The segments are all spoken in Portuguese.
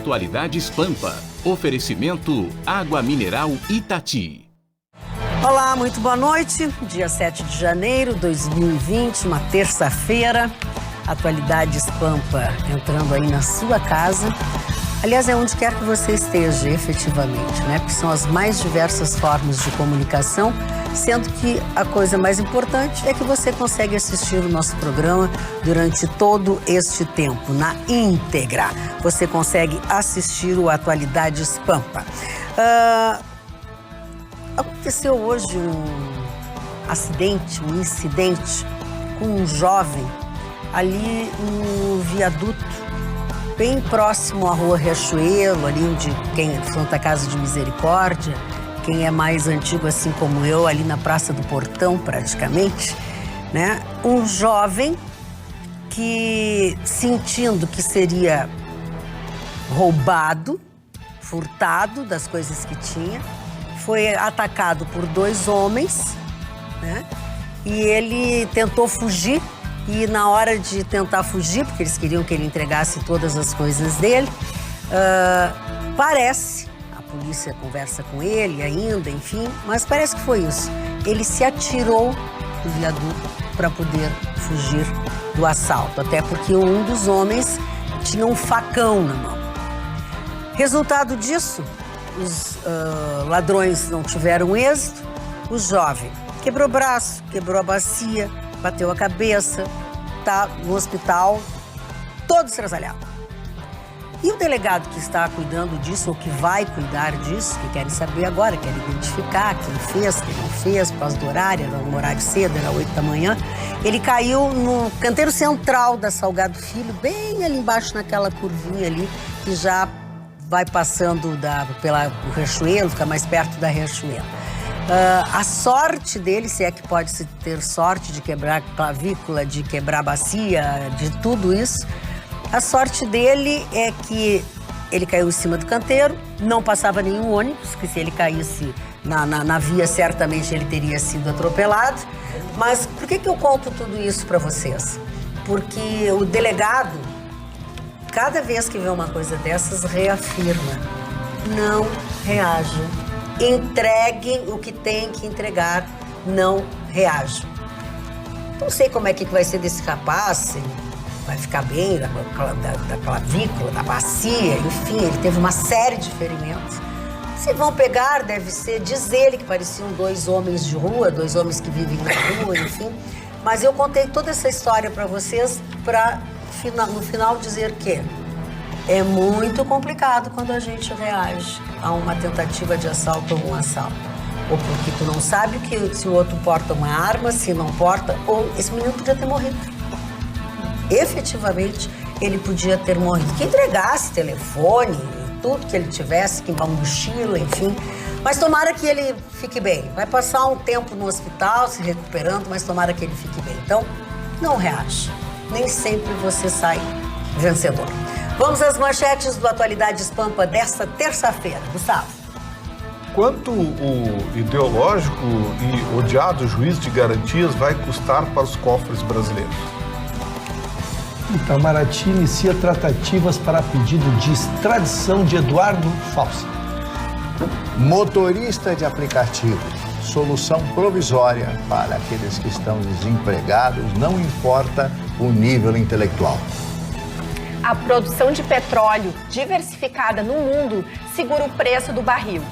Atualidades Pampa. Oferecimento Água Mineral Itati. Olá, muito boa noite. Dia 7 de janeiro de 2020, uma terça-feira. Atualidades Pampa entrando aí na sua casa. Aliás, é onde quer que você esteja, efetivamente, né? Porque são as mais diversas formas de comunicação, sendo que a coisa mais importante é que você consegue assistir o nosso programa durante todo este tempo, na íntegra. Você consegue assistir o Atualidades Pampa. Aconteceu hoje um incidente com um jovem ali no viaduto, bem próximo à Rua Riachuelo, ali onde frente à Casa de Misericórdia, quem é mais antigo assim como eu, ali na Praça do Portão praticamente, né? Um jovem que, sentindo que seria roubado, furtado das coisas que tinha, foi atacado por dois homens, né? E ele tentou fugir. E na hora de tentar fugir, porque eles queriam que ele entregasse todas as coisas dele, parece, a polícia conversa com ele ainda, enfim, mas parece que foi isso. Ele se atirou do viaduto para poder fugir do assalto, até porque um dos homens tinha um facão na mão. Resultado disso, os ladrões não tiveram êxito, o jovem quebrou o braço, quebrou a bacia, bateu a cabeça, tá no hospital, todo estraçalhado. E o delegado que está cuidando disso, ou que vai cuidar disso, que querem saber agora, querem identificar quem fez, quem não fez, por causa do horário, era um horário cedo, era 8 da manhã, ele caiu no canteiro central da Salgado Filho, bem ali embaixo naquela curvinha ali, que já vai passando pela Riachuelo, fica mais perto da Riachuelo. A sorte dele, se é que pode-se ter sorte de quebrar clavícula, de quebrar bacia, de tudo isso, a sorte dele é que ele caiu em cima do canteiro, não passava nenhum ônibus, que se ele caísse na via, certamente ele teria sido atropelado. Mas por que eu conto tudo isso para vocês? Porque o delegado, cada vez que vê uma coisa dessas, reafirma: não reajam. Entreguem o que tem que entregar, não reajam. Não sei como é que vai ser desse rapaz, se vai ficar bem da clavícula, da bacia, enfim, ele teve uma série de ferimentos. Se vão pegar, deve ser, diz ele que pareciam dois homens de rua, dois homens que vivem na rua, enfim. Mas eu contei toda essa história para vocês para, no final, dizer que é muito complicado quando a gente reage a uma tentativa de assalto ou um assalto. Ou porque tu não sabe se o outro porta uma arma, se não porta, ou esse menino podia ter morrido. Efetivamente, ele podia ter morrido. Que entregasse telefone, tudo que ele tivesse, que uma mochila, enfim. Mas tomara que ele fique bem. Vai passar um tempo no hospital, se recuperando, mas tomara que ele fique bem. Então, não reage. Nem sempre você sai vencedor. Vamos às manchetes do Atualidades Pampa desta terça-feira. Gustavo. Quanto o ideológico e odiado juiz de garantias vai custar para os cofres brasileiros? Itamaraty inicia tratativas para pedido de extradição de Eduardo Falsa. Motorista de aplicativo. Solução provisória para aqueles que estão desempregados, não importa o nível intelectual. A produção de petróleo diversificada no mundo segura o preço do barril.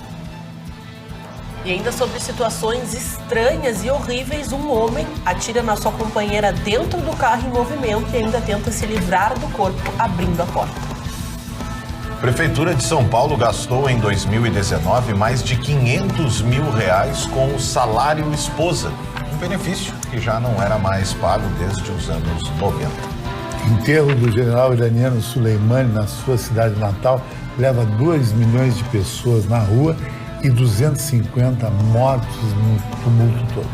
E ainda sobre situações estranhas e horríveis, um homem atira na sua companheira dentro do carro em movimento e ainda tenta se livrar do corpo abrindo a porta. Prefeitura de São Paulo gastou em 2019 mais de R$500 mil com o salário esposa, um benefício que já não era mais pago desde os anos 90. Enterro do general iraniano Soleimani na sua cidade natal leva 2 milhões de pessoas na rua e 250 mortos no tumulto todo.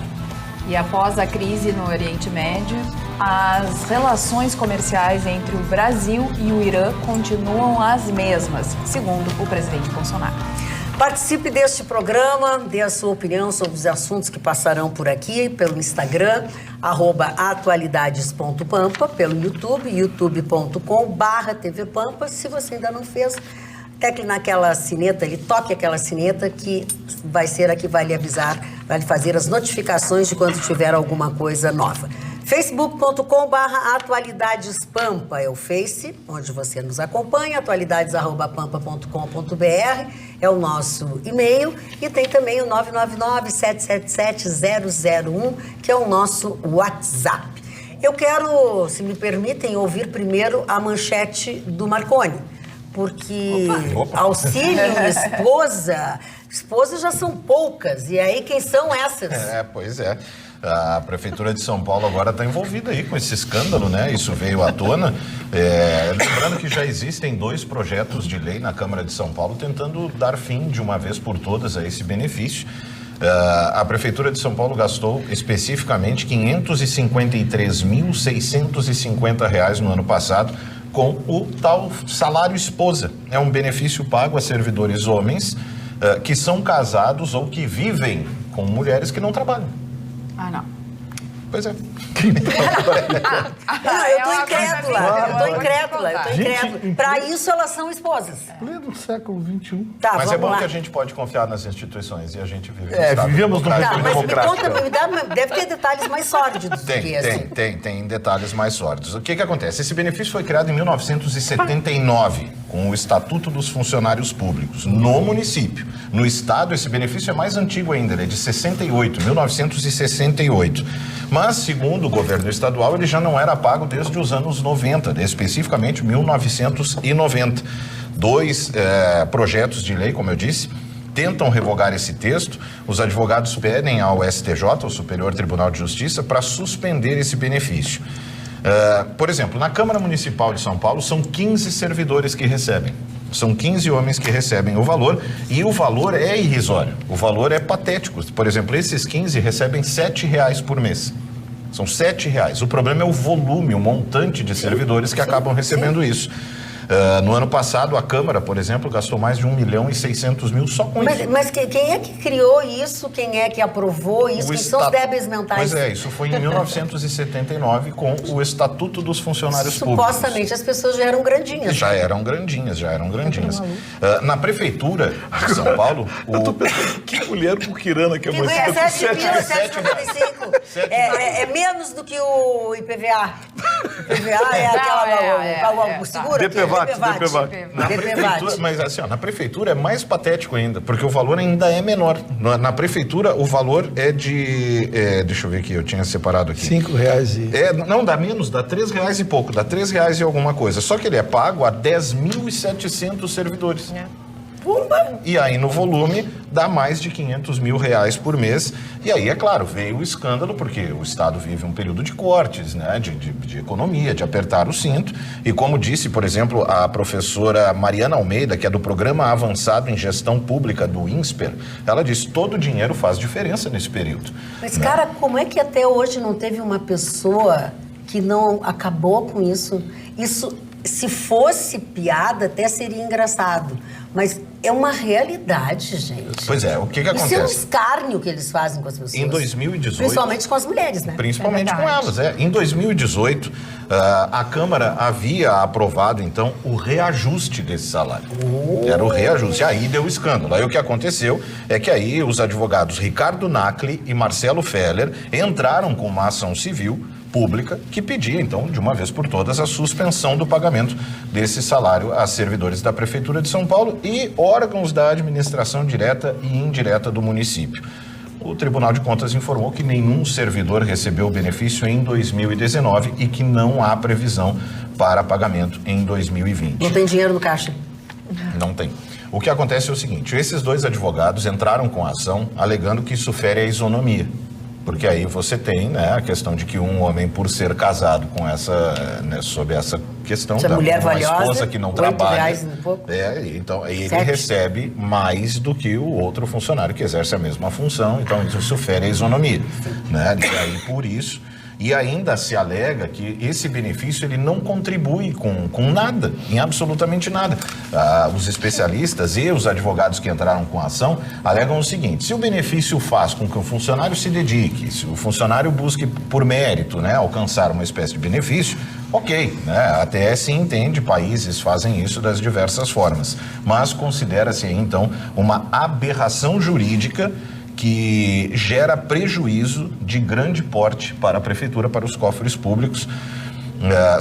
E após a crise no Oriente Médio, as relações comerciais entre o Brasil e o Irã continuam as mesmas, segundo o presidente Bolsonaro. Participe deste programa, dê a sua opinião sobre os assuntos que passarão por aqui, pelo Instagram, @atualidades.pampa, pelo YouTube, youtube.com/tvpampa. Se você ainda não fez, tecle naquela sineta, ele toque aquela sineta que vai ser a que vai lhe avisar, vai lhe fazer as notificações de quando tiver alguma coisa nova. facebook.com/atualidadespampa é o Face, onde você nos acompanha, atualidades@pampa.com.br é o nosso e-mail e tem também o 999-777-001, que é o nosso WhatsApp. Eu quero, se me permitem, ouvir primeiro a manchete do Marconi, porque auxílio esposa já são poucas, e aí quem são essas? Pois é. A Prefeitura de São Paulo agora está envolvida aí com esse escândalo, né? Isso veio à tona. Lembrando que já existem 2 projetos de lei na Câmara de São Paulo tentando dar fim de uma vez por todas a esse benefício. A Prefeitura de São Paulo gastou especificamente R$ 553.650 no ano passado com o tal salário esposa. É um benefício pago a servidores homens que são casados ou que vivem com mulheres que não trabalham. Ah, não. Pois é. Eu tô incrédula. Para isso elas são esposas. Pleno século XXI. Tá, mas é bom lá. que a gente pode confiar nas instituições e a gente vive vivemos num Tá, mas democrático. me conta, deve ter detalhes mais sórdidos do que esse. Tem detalhes mais sórdidos. O que acontece? Esse benefício foi criado em 1979, com o Estatuto dos Funcionários Públicos, no município. No estado, esse benefício é mais antigo ainda, ele é de 1968. Mas, segundo o governo estadual, ele já não era pago desde os anos 90, especificamente 1990. 2 projetos de lei, como eu disse, tentam revogar esse texto. Os advogados pedem ao STJ, o Superior Tribunal de Justiça, para suspender esse benefício. Por exemplo, na Câmara Municipal de São Paulo, são 15 servidores que recebem. São 15 homens que recebem o valor e o valor é irrisório. O valor é patético. Por exemplo, esses 15 recebem R$ 7 por mês. São R$ 7. O problema é o volume, o montante de servidores que acabam recebendo isso. No ano passado, a Câmara, por exemplo, gastou mais de R$ 1.600.000 só com isso. Mas quem é que criou isso? Quem é que aprovou isso? Quem são os débeis mentais? Pois é, isso foi em 1979 com o Estatuto dos Funcionários Públicos. Supostamente as pessoas já eram grandinhas. Já eram grandinhas. Na Prefeitura de São Paulo... Eu tô pensando, que mulher muquirana que é mais... É 7.795. É menos do que o IPVA. O IPVA é aquela... Segura aqui. Mas assim, na Prefeitura é mais patético ainda, porque o valor ainda é menor. Na Prefeitura, o valor é de... deixa eu ver aqui, eu tinha separado aqui. R$ 5,00 não, dá menos, dá R$3 e pouco, dá R$3 e alguma coisa. Só que ele é pago a 10.700 servidores. Pumba! E aí, no volume, dá mais de R$500 mil por mês. E aí, é claro, veio o escândalo, porque o Estado vive um período de cortes, né, de economia, de apertar o cinto. E como disse, por exemplo, a professora Mariana Almeida, que é do Programa Avançado em Gestão Pública do INSPER, ela disse que todo o dinheiro faz diferença nesse período. Mas, cara, como é que até hoje não teve uma pessoa que não acabou com isso? Isso, se fosse piada, até seria engraçado. Mas é uma realidade, gente. Pois é, o que acontece? Isso é um escárnio que eles fazem com as pessoas. Em 2018... Principalmente com as mulheres, né? Principalmente com elas, Em 2018, a Câmara havia aprovado, então, o reajuste desse salário. Era o reajuste. Aí deu escândalo. Aí o que aconteceu é que aí os advogados Ricardo Nacli e Marcelo Feller entraram com uma ação civil pública que pedia, então, de uma vez por todas, a suspensão do pagamento desse salário a servidores da Prefeitura de São Paulo e órgãos da administração direta e indireta do município. O Tribunal de Contas informou que nenhum servidor recebeu o benefício em 2019 e que não há previsão para pagamento em 2020. Não tem dinheiro no caixa? Não tem. O que acontece é o seguinte, esses 2 advogados entraram com a ação alegando que isso fere a isonomia. Porque aí você tem, né, a questão de que um homem, por ser casado com essa, né, sob essa questão da mulher uma valiosa, esposa que não trabalha, R$8 e pouco. Então ele 7. recebe mais do que o outro funcionário que exerce a mesma função, então isso fere a isonomia, né? E aí por isso E ainda se alega que esse benefício ele não contribui com nada, em absolutamente nada. Os especialistas e os advogados que entraram com a ação alegam o seguinte: se o benefício faz com que o funcionário se dedique, se o funcionário busque por mérito, né, alcançar uma espécie de benefício, ok, né? A ATS entende, países fazem isso das diversas formas, mas considera-se então uma aberração jurídica que gera prejuízo de grande porte para a prefeitura, para os cofres públicos.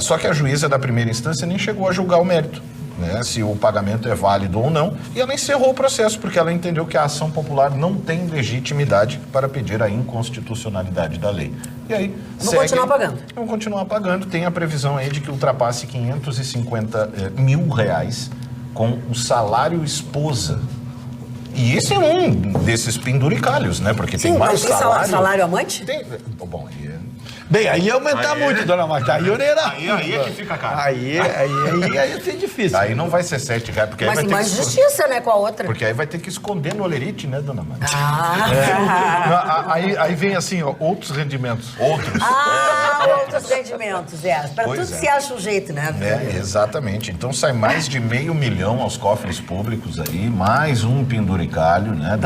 Só que a juíza da primeira instância nem chegou a julgar o mérito, né, se o pagamento é válido ou não, e ela encerrou o processo, porque ela entendeu que a ação popular não tem legitimidade para pedir a inconstitucionalidade da lei. E aí, vão continuar pagando. Tem a previsão aí de que ultrapasse R$550 mil com o salário esposa. E esse é um desses penduricalhos, né? Porque tem mais salário. Salário amante? Bom, bem, aí ia aumentar muito, dona Marta. Aí é que fica caro. Aí ia ser difícil. Aí não vai ser R$7, porque mas aí vai ter mais justiça, né, com a outra. Porque aí vai ter que esconder no olerite, né, dona Marta? Aí vem assim, ó, outros rendimentos. Outros rendimentos, Para tudo se acha um jeito, né? Exatamente. Então sai mais de R$500 mil aos cofres públicos aí, mais um penduricalho, né,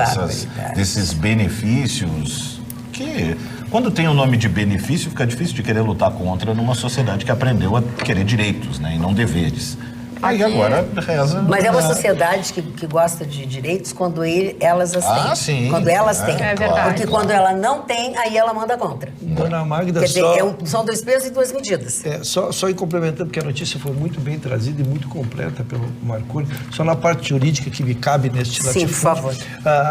desses benefícios que... Quando tem o nome de benefício, fica difícil de querer lutar contra numa sociedade que aprendeu a querer direitos, né, e não deveres. Aí agora reza... Mas é uma sociedade que gosta de direitos quando elas as têm. Sim. Quando elas têm. É verdade. Porque quando ela não tem, aí ela manda contra. Dona Magda, quer dizer, são dois pesos e duas medidas. Só em complementando, porque a notícia foi muito bem trazida e muito completa pelo Marconi, só na parte jurídica que me cabe neste latifúndio. Sim, por favor.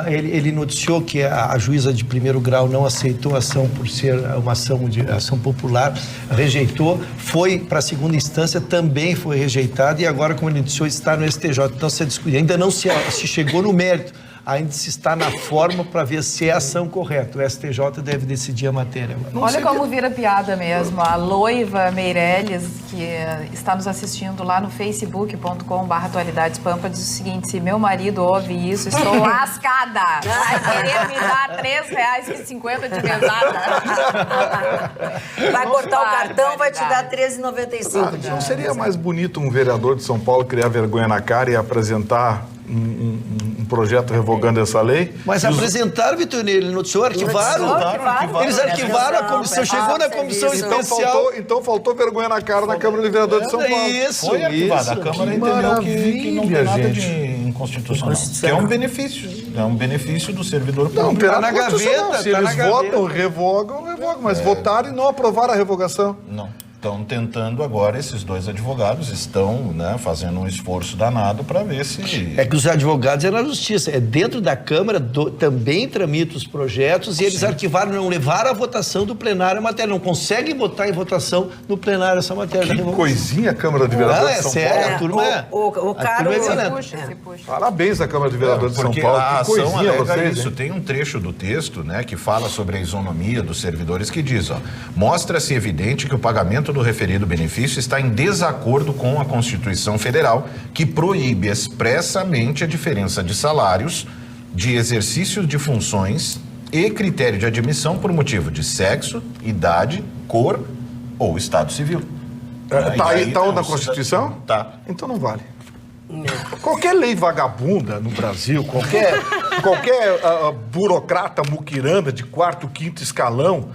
Ele noticiou que a juíza de primeiro grau não aceitou a ação por ser uma ação popular, rejeitou, foi para a segunda instância, também foi rejeitada, e agora, como ele noticiou, está no STJ. Então, ainda não se chegou no mérito, ainda se está na forma para ver se é a ação correta. O STJ deve decidir a matéria. Olha como vira piada mesmo. A Loiva Meirelles, que está nos assistindo lá no facebook.com/atualidadespampa, diz o seguinte: se meu marido ouve isso, estou lascada. Vai querer me dar R$3,50 de mesada. Vai cortar o cartão, vai te dar R$13,95. Não seria mais bonito um vereador de São Paulo criar vergonha na cara e apresentar um projeto revogando essa lei? Mas apresentaram, Vitorino, ele noticiou, arquivaram. Eles arquivaram, a comissão, chegou na comissão especial. Então faltou vergonha na cara na Câmara de Vereadores de São Paulo. Foi arquivada. A Câmara entendeu que não tem nada de inconstitucional. Que é um benefício do servidor público. Não terá na gaveta. Se eles votam, revogam. Mas votaram e não aprovaram a revogação. Não. Estão tentando agora, esses dois advogados estão, né, fazendo um esforço danado para ver se... É que os advogados é na justiça, é dentro da Câmara, também tramitam os projetos e eles arquivaram, não levaram a votação do plenário a matéria, não conseguem botar em votação no plenário essa matéria. Que coisinha a Câmara de Vereadores de São Paulo. A turma o caro se puxa. Parabéns à Câmara de Vereadores de São Paulo. A que ação coisinha alega vocês, isso. hein? Tem um trecho do texto, né, que fala sobre a isonomia dos servidores, que diz, mostra-se evidente que o pagamento do referido benefício está em desacordo com a Constituição Federal, que proíbe expressamente a diferença de salários, de exercício de funções e critério de admissão por motivo de sexo, idade, cor ou estado civil. Tá na Constituição? Tá. Então não vale. Qualquer lei vagabunda no Brasil, qualquer burocrata muquiranda de quarto, quinto escalão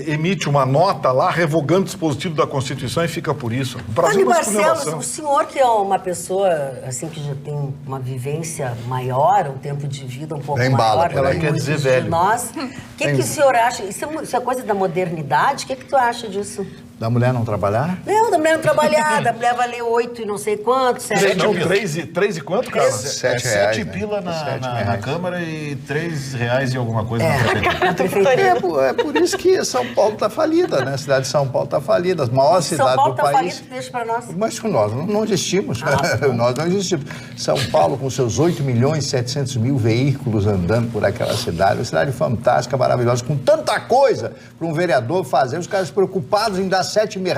emite uma nota lá revogando o dispositivo da Constituição e fica por isso. O Brasil Marcelo, o senhor que é uma pessoa assim que já tem uma vivência maior, um tempo de vida um pouco maior, ela quer dizer velho. Nós, o que o senhor acha? Isso é coisa da modernidade? O que tu acha disso? Da mulher não trabalhar? Não, da mulher não trabalhar, da mulher valer 8 e não sei quanto, 7 Não, 3 e quanto, cara? R$7 pila na Câmara e R$3 e alguma coisa na prefeitura. É por isso que São Paulo está falida, né? A cidade de São Paulo está falida, as maiores cidades do país. São Paulo está falido, deixa para nós. Mas nós não existimos, nós não existimos. São Paulo, com seus 8.700.000 veículos andando por aquela cidade, uma cidade fantástica, maravilhosa, com tanta coisa para um vereador fazer, os caras preocupados em dar R$7 mil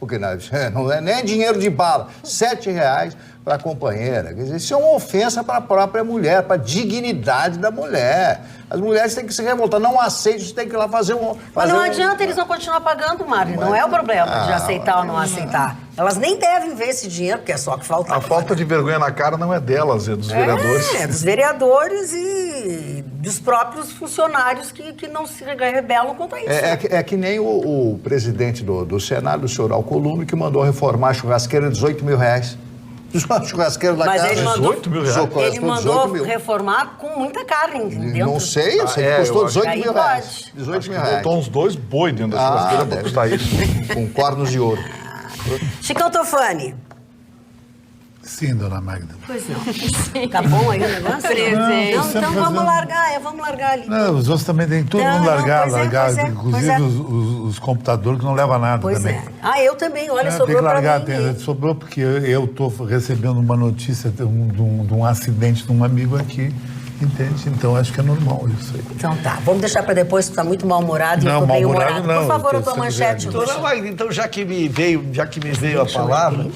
porque não é nem dinheiro de bala, R$7 para a companheira. Quer dizer, isso é uma ofensa para a própria mulher, para a dignidade da mulher. As mulheres têm que se revoltar, não aceitam, você tem que ir lá fazer um... Mas não adianta, eles vão continuar pagando, Mário, não é o problema de aceitar ou não aceitar. Elas nem devem ver esse dinheiro, porque é só que falta. A falta de vergonha na cara não é delas, é dos vereadores. É, dos vereadores e dos próprios funcionários que não se rebelam contra isso. É que nem o presidente do Senado, o senhor Alcolumbre, que mandou reformar a churrasqueira de R$18 mil. Churrasqueiro da casa. Ele mandou, R$18 ele mandou reformar com muita carne dentro. Não sei, eu sei que custou R$18 mil. R$18 mil. Botou uns 2 boi dentro da churrasqueira para custar isso. Com cornos de ouro. Chicão Tofani. Sim, dona Magda. Pois não. Tá bom aí o negócio? Presente. Então vamos largar ali. Não, os outros também tem tudo largar, inclusive os computadores que não levam a nada também. Eu também, olha, sobrou tem que largar, pra mim. sobrou porque eu estou recebendo uma notícia de um acidente de um amigo aqui, entende? Então acho que é normal isso aí. Então tá, vamos deixar para depois, tu tá muito mal-humorado e eu tô bem humorado. Por favor, a tua manchete. Então, já que me veio a palavra,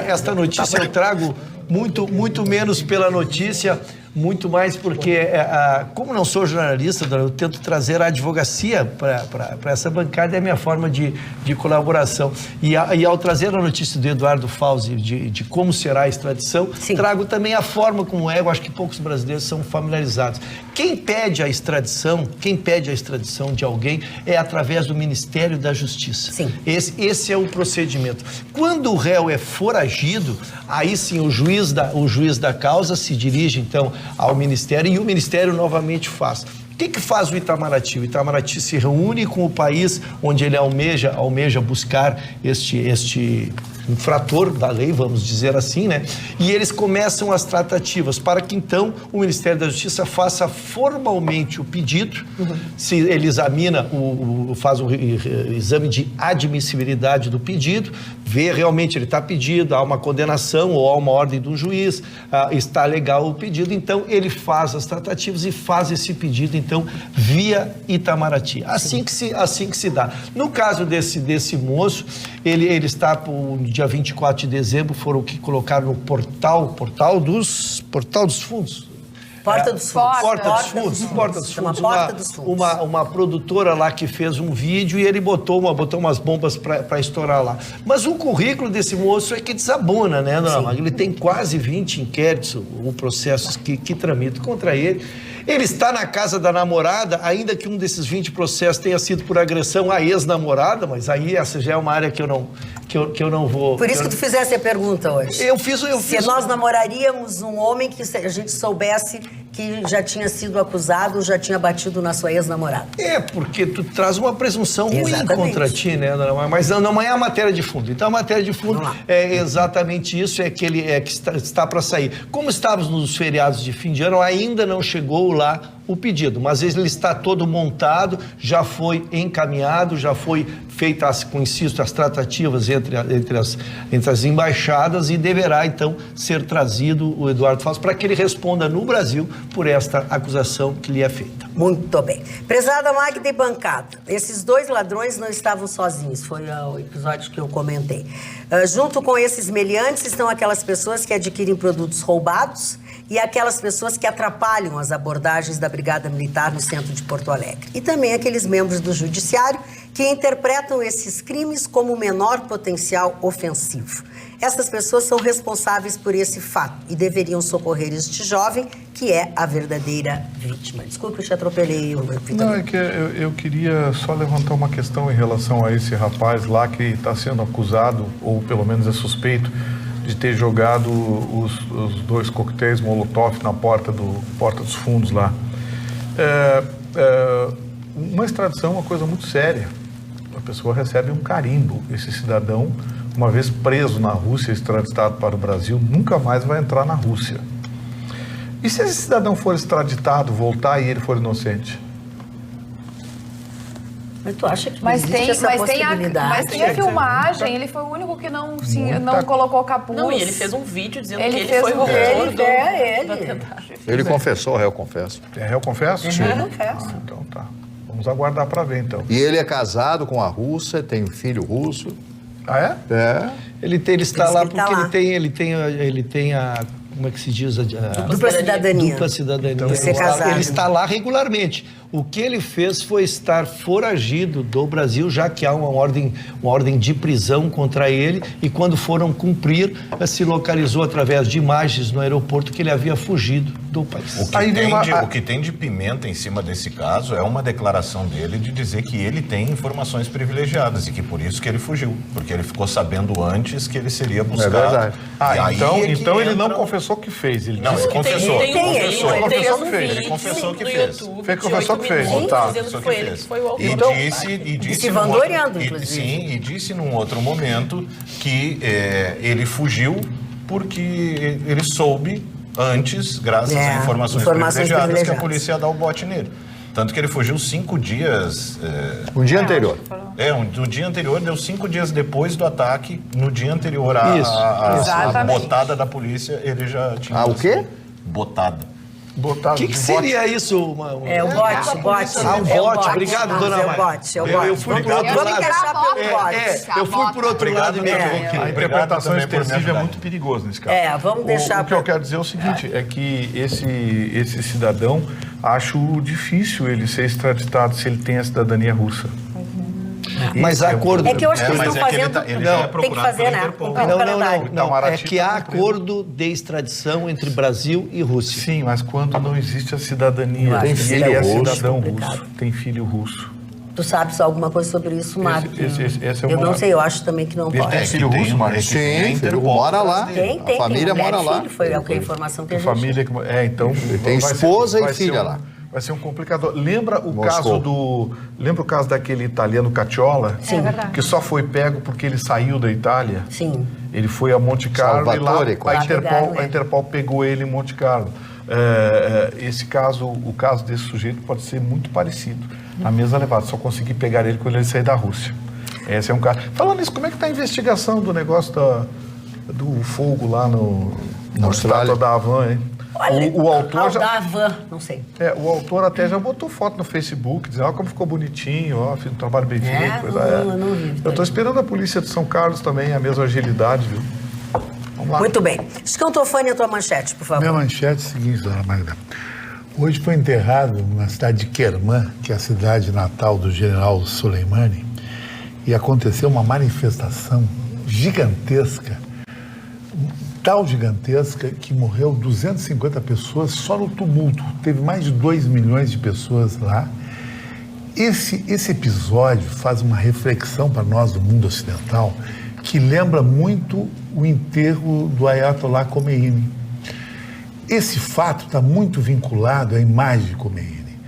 esta notícia eu trago muito menos pela notícia, muito mais porque, como não sou jornalista, eu tento trazer a advocacia para essa bancada, é a minha forma de colaboração. E ao trazer a notícia do Eduardo Fauzi de como será a extradição, trago também a forma como eu acho que poucos brasileiros são familiarizados. Quem pede a extradição de alguém é através do Ministério da Justiça. Sim. Esse é o procedimento. Quando o réu é foragido, aí sim o juiz da causa se dirige, então, ao Ministério e o Ministério novamente faz. O que faz o Itamaraty? O Itamaraty se reúne com o país onde ele almeja buscar este infrator da lei, vamos dizer assim, né? E eles começam as tratativas para que, então, o Ministério da Justiça faça formalmente o pedido, se ele examina, faz um exame de admissibilidade do pedido, vê realmente ele está pedido, há uma condenação ou há uma ordem do juiz, está legal o pedido, então ele faz as tratativas e faz esse pedido, então, via Itamaraty. Assim que se dá. No caso desse moço, ele está dia 24 de dezembro, foram que colocaram no portal dos fundos. Porta dos Fundos. Porta dos Fundos. Uma produtora lá que fez um vídeo e ele botou umas bombas para estourar lá. Mas o currículo desse moço é que desabona, né, dona Magda? Ele tem quase 20 inquéritos ou processos que tramitam contra ele. Ele está na casa da namorada, ainda que um desses 20 processos tenha sido por agressão à ex-namorada, mas aí essa já é uma área que eu não vou... Por isso que tu fizesse a pergunta hoje. Eu fiz... Se nós namoraríamos um homem que a gente soubesse que já tinha sido acusado, já tinha batido na sua ex-namorada. Porque tu traz uma presunção ruim contra ti, né, dona? Mas não é a matéria de fundo. Então a matéria de fundo é exatamente isso, é que ele está para sair. Como estávamos nos feriados de fim de ano, ainda não chegou lá o pedido, mas ele está todo montado, já foi encaminhado, já foi feitas, insisto, as tratativas entre as embaixadas e deverá, então, ser trazido o Eduardo Fauzi para que ele responda no Brasil por esta acusação que lhe é feita. Muito bem. Prezada Magda e bancada, esses 2 ladrões não estavam sozinhos, foi o episódio que eu comentei. Junto com esses meliantes estão aquelas pessoas que adquirem produtos roubados e aquelas pessoas que atrapalham as abordagens da Brigada Militar no centro de Porto Alegre. E também aqueles membros do Judiciário que interpretam esses crimes como menor potencial ofensivo. Essas pessoas são responsáveis por esse fato e deveriam socorrer este jovem, que é a verdadeira vítima. Desculpe, eu te atropelei. Não, é que eu queria só levantar uma questão em relação a esse rapaz lá que está sendo acusado, ou pelo menos é suspeito, de ter jogado os 2 coquetéis Molotov na porta dos fundos lá. Uma extradição é uma coisa muito séria. A pessoa recebe um carimbo. Esse cidadão, uma vez preso na Rússia, extraditado para o Brasil, nunca mais vai entrar na Rússia. E se esse cidadão for extraditado, voltar e ele for inocente? Mas tu acha que mas existe essa possibilidade? Mas tem a filmagem, ele foi o único que não colocou capuz. Não, e ele fez um vídeo dizendo ele que ele foi o autor ele. Ele confessou, o réu confessa. É réu confesso? Sim. Réu confesso. Então tá. Vamos aguardar para ver, então. E ele é casado com a russa, tem um filho russo. Ah, é? É. Ele está lá que ele porque tá lá. ele tem a... Como é que se diz? Dupla cidadania. Dupla cidadania. Então, ser casado. Ele está lá regularmente. O que ele fez foi estar foragido do Brasil, já que há uma ordem de prisão contra ele, e quando foram cumprir, se localizou através de imagens no aeroporto que ele havia fugido do país. O que tem de pimenta em cima desse caso é uma declaração dele de dizer que ele tem informações privilegiadas e que por isso que ele fugiu, porque ele ficou sabendo antes que ele seria buscado. É verdade. Então ele não confessou que fez, ele Não, disse ele que confessou. Ele confessou que fez. confessou que fez. Tá. Dizendo que foi ele que foi o autor. E disse se vangloriando, inclusive. Sim, e disse num outro momento que ele fugiu porque ele soube antes, graças a informações privilegiadas, que a polícia ia dar o bote nele. Tanto que ele fugiu 5 dias... Um dia anterior. No dia anterior, deu 5 dias depois do ataque, no dia anterior à botada da polícia, ele já tinha... O quê? Botada. O que seria isso? É o bote. O bote. Obrigado, dona Maia. É o bote. Eu fui por outro lado. Vamos encaixar pelo bote. Eu fui por outro lado e me equivoquei. A interpretação extensiva é muito perigosa nesse caso. Vamos deixar... O que eu quero dizer é o seguinte, é que esse cidadão, acho difícil ele ser extraditado se ele tem a cidadania russa. Mas há acordo... É que eu acho que eles estão fazendo... Tem que fazer, né? Não. É que há acordo de extradição entre Brasil e Rússia. Sim, mas quando não existe a cidadania, ele é cidadão russo, tem filho russo. Tu sabes alguma coisa sobre isso, Marco? Eu não sei, eu acho também que não pode. Tem filho russo, Marco? Sim, mora lá. Tem, a família mora lá. Foi a informação que a gente... Família, então... Tem esposa e filha lá. Vai ser um complicador. Lembra o caso daquele italiano Cacciola? Sim. Que só foi pego porque ele saiu da Itália? Sim. Ele foi a Monte Carlo Salvatore, e a Interpol pegou ele em Monte Carlo. O caso desse sujeito pode ser muito parecido. A mesma levada, só consegui pegar ele quando ele sair da Rússia. Esse é um caso. Falando nisso, como é que está a investigação do negócio do fogo lá na estátua da Havan, hein? Olha, o autor já... da Havan, não sei. O autor até já botou foto no Facebook, dizendo, como ficou bonitinho, fiz um trabalho bem feito. Não vi. Eu estou esperando a polícia de São Carlos também, a mesma agilidade, viu? Vamos lá. Muito bem. Escantofane, a tua manchete, por favor. Minha manchete é a seguinte, dona Magda. Hoje foi enterrado na cidade de Kerman, que é a cidade natal do general Soleimani, e aconteceu uma manifestação gigantesca, tal gigantesca que morreu 250 pessoas só no tumulto. Teve mais de 2 milhões de pessoas lá. Esse episódio faz uma reflexão para nós do mundo ocidental que lembra muito o enterro do Ayatollah Khomeini. Esse fato está muito vinculado à imagem de Khomeini.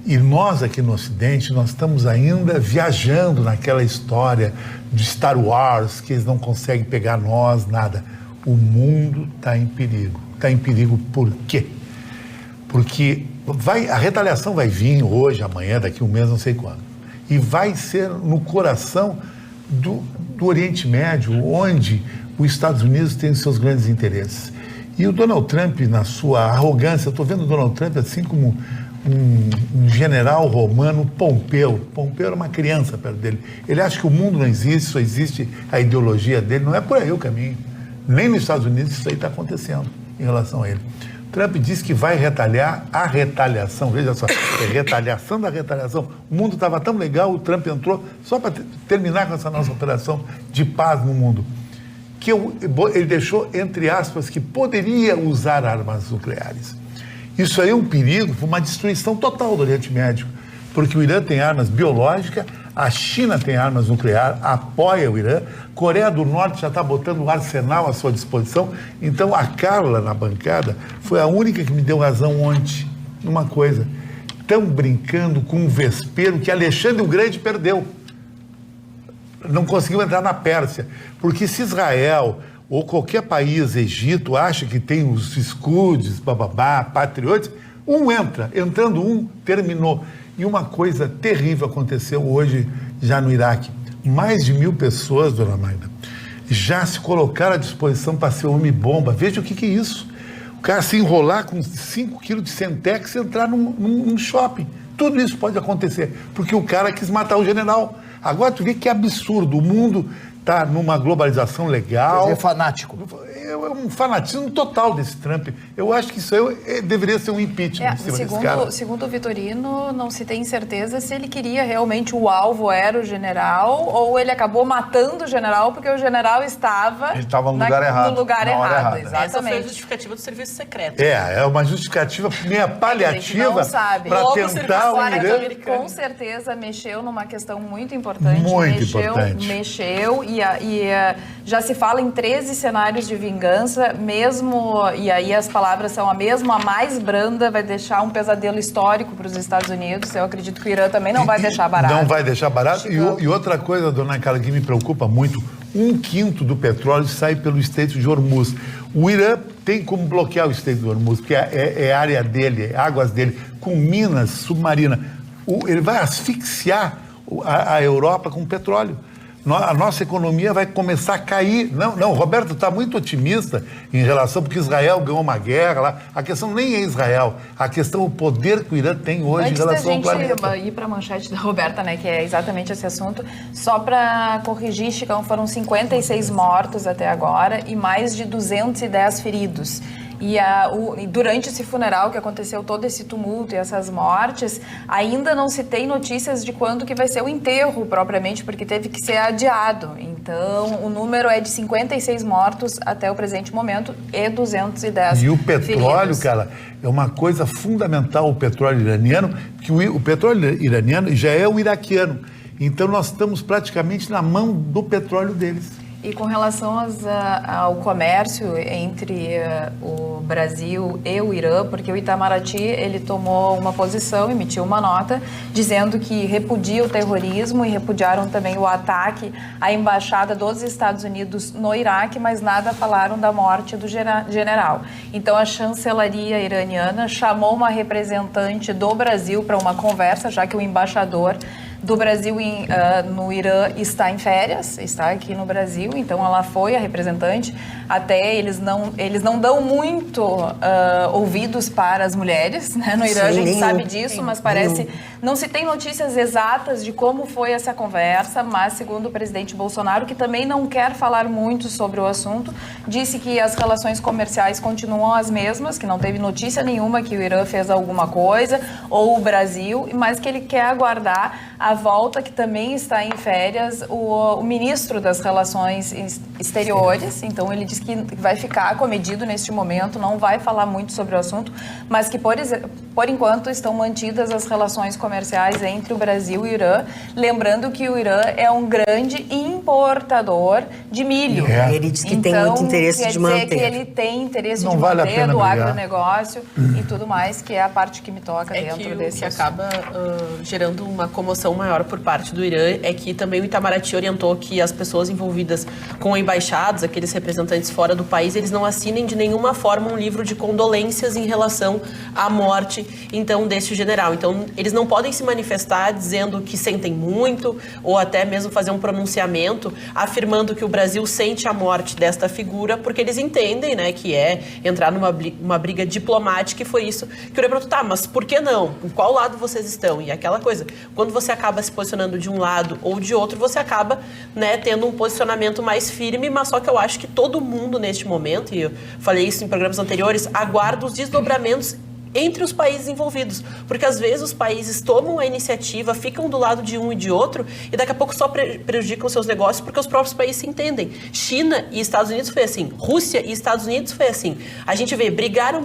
E nós aqui no Ocidente, nós estamos ainda viajando naquela história de Star Wars, que eles não conseguem pegar nós, nada. O mundo está em perigo. Está em perigo por quê? Porque a retaliação vai vir hoje, amanhã, daqui um mês, não sei quando. E vai ser no coração do Oriente Médio, onde os Estados Unidos têm seus grandes interesses. E o Donald Trump, na sua arrogância, eu estou vendo o Donald Trump assim como um general romano, Pompeu. Pompeu era uma criança perto dele. Ele acha que o mundo não existe, só existe a ideologia dele. Não é por aí o caminho. Nem nos Estados Unidos isso aí está acontecendo em relação a ele. Trump disse que vai retaliar a retaliação. Veja só, é retaliação da retaliação. O mundo estava tão legal, o Trump entrou só para terminar com essa nossa operação de paz no mundo. Que ele deixou, entre aspas, que poderia usar armas nucleares. Isso aí é um perigo, uma destruição total do Oriente Médio, porque o Irã tem armas biológicas, a China tem armas nucleares, apoia o Irã, Coreia do Norte já está botando um arsenal à sua disposição. Então a Carla, na bancada, foi a única que me deu razão ontem numa coisa. Estão brincando com um vespeiro que Alexandre o Grande perdeu. Não conseguiu entrar na Pérsia, porque se Israel ou qualquer país, Egito, acha que tem os escudos, patriotas, entrando terminou. E uma coisa terrível aconteceu hoje já no Iraque. Mais de 1.000 pessoas, dona Magda, já se colocaram à disposição para ser homem-bomba. Veja o que é isso. O cara se enrolar com 5 quilos de Semtex e entrar num shopping. Tudo isso pode acontecer, porque o cara quis matar o general. Agora tu vê que absurdo, o mundo está numa globalização legal. Quer dizer, fanático. É um fanatismo total desse Trump. Eu acho que isso deveria ser um impeachment em cima desse cara. Segundo o Vitorino, não se tem certeza se ele queria realmente, o alvo era o general, ou ele acabou matando o general porque o general estava... Ele estava no lugar errado. No lugar errado, exatamente. Essa foi a justificativa do serviço secreto. É uma justificativa meia paliativa para tentar o Irã... Com certeza mexeu numa questão muito importante. Muito importante. Mexeu e já se fala em 13 cenários de vingança, mesmo, e aí as palavras são a mesma, a mais branda vai deixar um pesadelo histórico para os Estados Unidos. Eu acredito que o Irã também não vai deixar barato. Não vai deixar barato. E outra coisa, dona Carla, que me preocupa muito, 1/5 do petróleo sai pelo Estreito de Hormuz. O Irã tem como bloquear o Estreito de Hormuz, porque é área dele, é águas dele, com minas submarinas. Ele vai asfixiar a Europa com petróleo. A nossa economia vai começar a cair. Não, Roberto está muito otimista em relação, porque Israel ganhou uma guerra lá. A questão nem é Israel, a questão é o poder que o Irã tem hoje em relação ao planeta. Antes da gente ir para a manchete da Roberta, né, que é exatamente esse assunto, só para corrigir, Chicão, foram 56 mortos até agora e mais de 210 feridos. E durante esse funeral que aconteceu todo esse tumulto e essas mortes, ainda não se tem notícias de quando que vai ser o enterro propriamente, porque teve que ser adiado. Então, o número é de 56 mortos até o presente momento e 210 E o petróleo, feridos. cara, é uma coisa fundamental, o petróleo iraniano, que o petróleo iraniano já é o iraquiano. Então, nós estamos praticamente na mão do petróleo deles. E com relação ao comércio entre o Brasil e o Irã, porque o Itamaraty ele tomou uma posição, emitiu uma nota dizendo que repudia o terrorismo e repudiaram também o ataque à embaixada dos Estados Unidos no Iraque, mas nada falaram da morte do general. Então a chancelaria iraniana chamou uma representante do Brasil para uma conversa, já que o embaixador do Brasil no Irã está em férias, está aqui no Brasil, então ela foi a representante. Até eles não dão muito ouvidos para as mulheres, né? No Irã. Sim, a gente sabe disso, mas parece... Não se tem notícias exatas de como foi essa conversa, mas segundo o presidente Bolsonaro, que também não quer falar muito sobre o assunto, disse que as relações comerciais continuam as mesmas, que não teve notícia nenhuma que o Irã fez alguma coisa, ou o Brasil, mas que ele quer aguardar a volta, que também está em férias, o ministro das Relações Exteriores. Então ele diz que vai ficar acomedido neste momento, não vai falar muito sobre o assunto, mas que por enquanto estão mantidas as relações comerciais entre o Brasil e o Irã, lembrando que o Irã é um grande importador de milho. Ele diz que tem muito interesse de manter. Quer dizer que ele tem interesse de manter do agronegócio e tudo mais, que é a parte que me toca dentro desse assunto. O que acaba gerando uma comoção maior por parte do Irã é que também o Itamaraty orientou que as pessoas envolvidas com embaixados, aqueles representantes fora do país, eles não assinem de nenhuma forma um livro de condolências em relação à morte, então, desse general. Então, eles não podem se manifestar dizendo que sentem muito ou até mesmo fazer um pronunciamento afirmando que o Brasil sente a morte desta figura, porque eles entendem, né, que é entrar numa briga diplomática, e foi isso que o Irã perguntou, mas por que não? Em qual lado vocês estão? E aquela coisa, quando você acaba se posicionando de um lado ou de outro, você acaba, né, tendo um posicionamento mais firme, mas só que eu acho que todo mundo neste momento, e eu falei isso em programas anteriores, aguarda os desdobramentos entre os países envolvidos, porque às vezes os países tomam a iniciativa, ficam do lado de um e de outro e daqui a pouco só prejudicam seus negócios porque os próprios países se entendem. China e Estados Unidos foi assim, Rússia e Estados Unidos foi assim. A gente vê, brigaram,